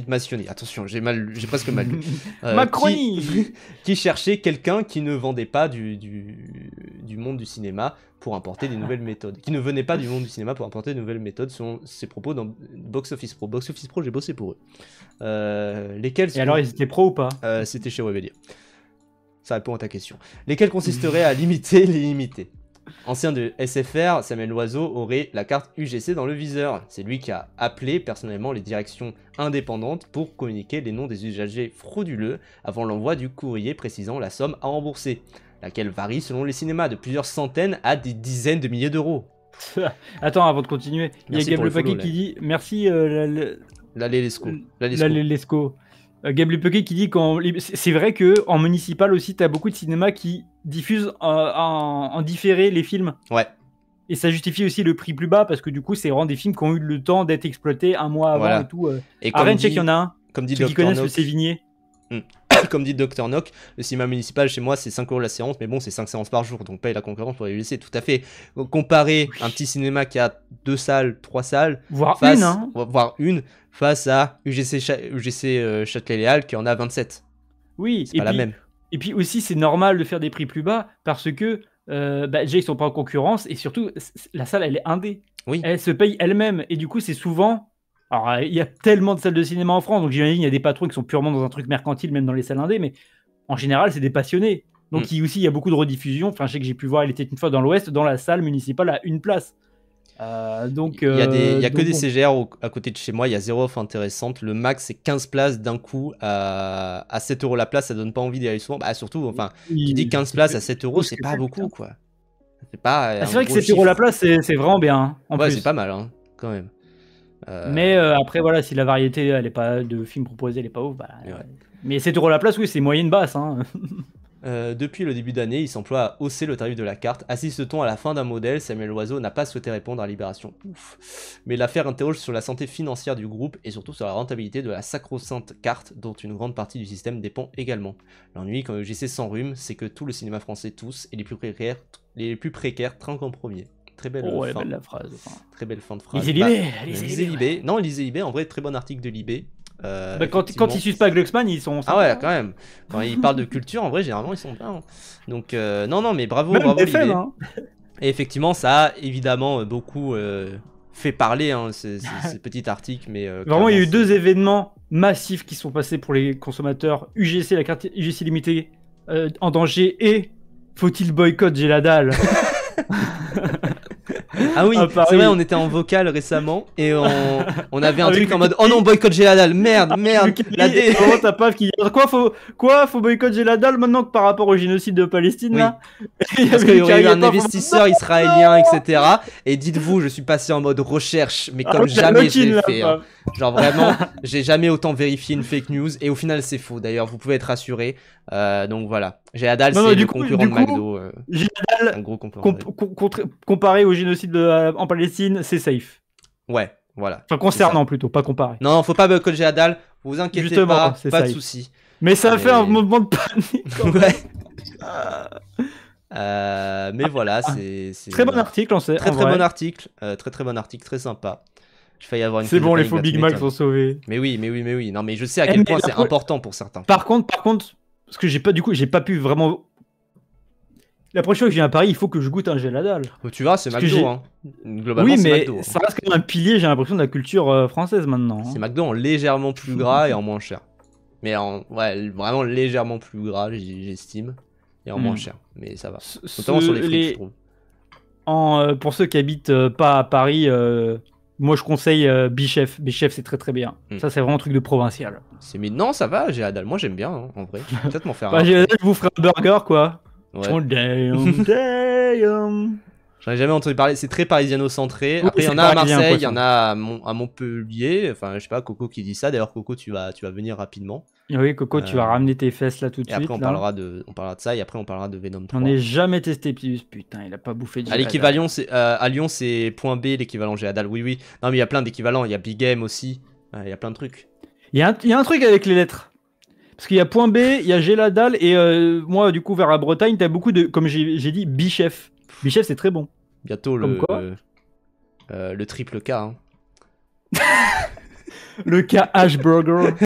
Massioni. Attention, j'ai presque mal lu. Macronie qui cherchait quelqu'un qui ne vendait pas du monde du cinéma pour importer des nouvelles méthodes. Qui ne venait pas du monde du cinéma pour importer de nouvelles méthodes, selon ses propos dans Box Office Pro. Box Office Pro, j'ai bossé pour eux. Lesquels Et alors, ils étaient pro ou pas? C'était chez Webedia. Ça répond à ta question. Lesquels consisteraient à limiter l'illimité. Ancien de SFR, Samuel Loiseau aurait la carte UGC dans le viseur. C'est lui qui a appelé personnellement les directions indépendantes pour communiquer les noms des usagers frauduleux avant l'envoi du courrier précisant la somme à rembourser, laquelle varie selon les cinémas de plusieurs centaines à des dizaines de milliers d'euros. Attends, avant de continuer, il y a Gab Le Paquet qui dit merci Lalé Lescaut. Lalé Lescaut. Gabriel Pequet qui dit c'est vrai que en municipal aussi, t'as beaucoup de cinémas qui diffusent en différé les films. Ouais. Et ça justifie aussi le prix plus bas parce que du coup, c'est vraiment des films qui ont eu le temps d'être exploités un mois avant et tout. Et à Rennes, je sais qu'il y en a un. Comme dit ceux qui connaissent le Sévigné. Comme dit Dr Nock, le cinéma municipal chez moi c'est 5 € la séance, mais bon c'est 5 séances par jour, donc paye la concurrence pour les laisser, tout à fait. Comparer un petit cinéma qui a 2 salles, 3 salles, voire une face à UGC Châtelet-Léal qui en a 27. Oui, c'est pas la même. Et puis aussi c'est normal de faire des prix plus bas parce que déjà ils sont pas en concurrence et surtout la salle elle est indé. Oui. Elle se paye elle-même et du coup c'est souvent... Alors, il y a tellement de salles de cinéma en France, donc j'imagine qu'il y a des patrons qui sont purement dans un truc mercantile, même dans les salles indées, mais en général, c'est des passionnés. Donc, il y a beaucoup de rediffusions. Enfin, je sais que j'ai pu voir, il était une fois dans l'Ouest, dans la salle municipale à une place. Donc, il y a que des CGR à côté de chez moi, il y a 0 offre intéressante. Le max, c'est 15 places d'un coup à 7 € la place, ça donne pas envie d'y aller souvent. Bah, surtout, enfin, tu dis 15 places à 7 €, c'est pas beaucoup, quoi. C'est vrai que 7 € la place, c'est vraiment bien. Ouais, c'est pas mal, hein, quand même. Mais après, voilà, si la variété elle est pas de films proposés, elle est pas ouf. Bah, mais 7 € la place, oui, c'est moyenne basse. Hein. Depuis le début d'année, il s'emploie à hausser le tarif de la carte. Assiste-t-on à la fin d'un modèle? Samuel Loiseau n'a pas souhaité répondre à Libération. Ouf. Mais l'affaire interroge sur la santé financière du groupe et surtout sur la rentabilité de la sacro-sainte carte dont une grande partie du système dépend également. L'ennui quand UGC s'enrhume, c'est que tout le cinéma français tous et les plus précaires trinquent en premier. Très belle fin. Belle la phrase. Enfin. Très belle fin de phrase. Lisez Libé. Non, lisez Libé. En vrai, très bon article de Libé. Quand ils suivent pas Glucksmann, ils sont... Ah ouais, quand même. Quand ils parlent de culture, en vrai, généralement, ils sont bien. Donc, non, mais bravo Libé. Hein. Et effectivement, ça a évidemment beaucoup fait parler, hein, ces petits articles. Mais, vraiment, il y a eu 2 événements massifs qui sont passés pour les consommateurs. UGC, la carte UGC limitée en danger et faut-il boycott, j'ai la dalle. Ah oui, c'est vrai, on était en vocal récemment et on avait un truc en mode oh non, boycott j'ai la dalle, merde, la D. T'as pas qui faut boycott j'ai la dalle maintenant que par rapport au génocide de Palestine là. Parce qu'il y aurait eu un investisseur israélien, etc. Et dites-vous, je suis passé en mode recherche, mais comme jamais je l'ai fait. Hein. Genre vraiment, j'ai jamais autant vérifié une fake news et au final c'est faux. D'ailleurs, vous pouvez être rassurés. Donc voilà, j'ai la dalle, c'est le concurrent de McDo. J'ai la dalle, un gros concurrent. Comparé au génocide en Palestine, c'est safe. Ouais, voilà. Enfin, concernant plutôt, pas comparé. Non, faut pas boycotter j'ai la dalle. Vous inquiétez justement, pas de soucis. Mais ça a fait un mouvement de panique. Ouais. Mais voilà, c'est très bon article, on sait. Très bon article, très bon article, très sympa. J'ai failli avoir une. C'est bon, les faux Big Mac sont sauvés. Mais oui. Non, mais je sais à quel point c'est important pour certains. Par contre, parce que j'ai pas pu vraiment. La prochaine fois que je viens à Paris, il faut que je goûte un geladal. Tu vois, c'est McDo, hein. Globalement, oui, mais McDo, ça reste quand même un pilier, j'ai l'impression, de la culture française maintenant. C'est McDo en légèrement plus gras et en moins cher. Mais vraiment légèrement plus gras, j'estime. Et en moins cher. Mais ça va. Notamment sur les frites, je trouve. Pour ceux qui habitent pas à Paris, moi je conseille Bichef. Bichef, c'est très bien. Ça, c'est vraiment un truc de provincial. Non, ça va, geladal. Moi, j'aime bien, hein, en vrai. Je vais peut-être m'en faire un. Geladal, je vous ferai un burger, quoi. Ouais. Oh, damn. J'en ai jamais entendu parler, c'est très parisiano-centré. Oui, après, il y en a à Marseille, il y en a à Montpellier. Enfin, je sais pas, Coco qui dit ça. D'ailleurs, Coco, tu vas venir rapidement. Oui, Coco, tu vas ramener tes fesses là tout de suite. Et après, on parlera de ça. Et après, on parlera de Venom 3. On n'a jamais testé Pibus, putain, il a pas bouffé de à Lyon, c'est point B, l'équivalent Géadal. Oui. Non, mais il y a plein d'équivalents. Il y a Big Game aussi. Il y a plein de trucs. Il y a un truc avec les lettres. Parce qu'il y a point B, il y a Géladal, et moi, du coup, vers la Bretagne, t'as beaucoup de, comme j'ai dit, Bichef. Bichef, c'est très bon. Bientôt le triple K. Hein. Le K H Burger.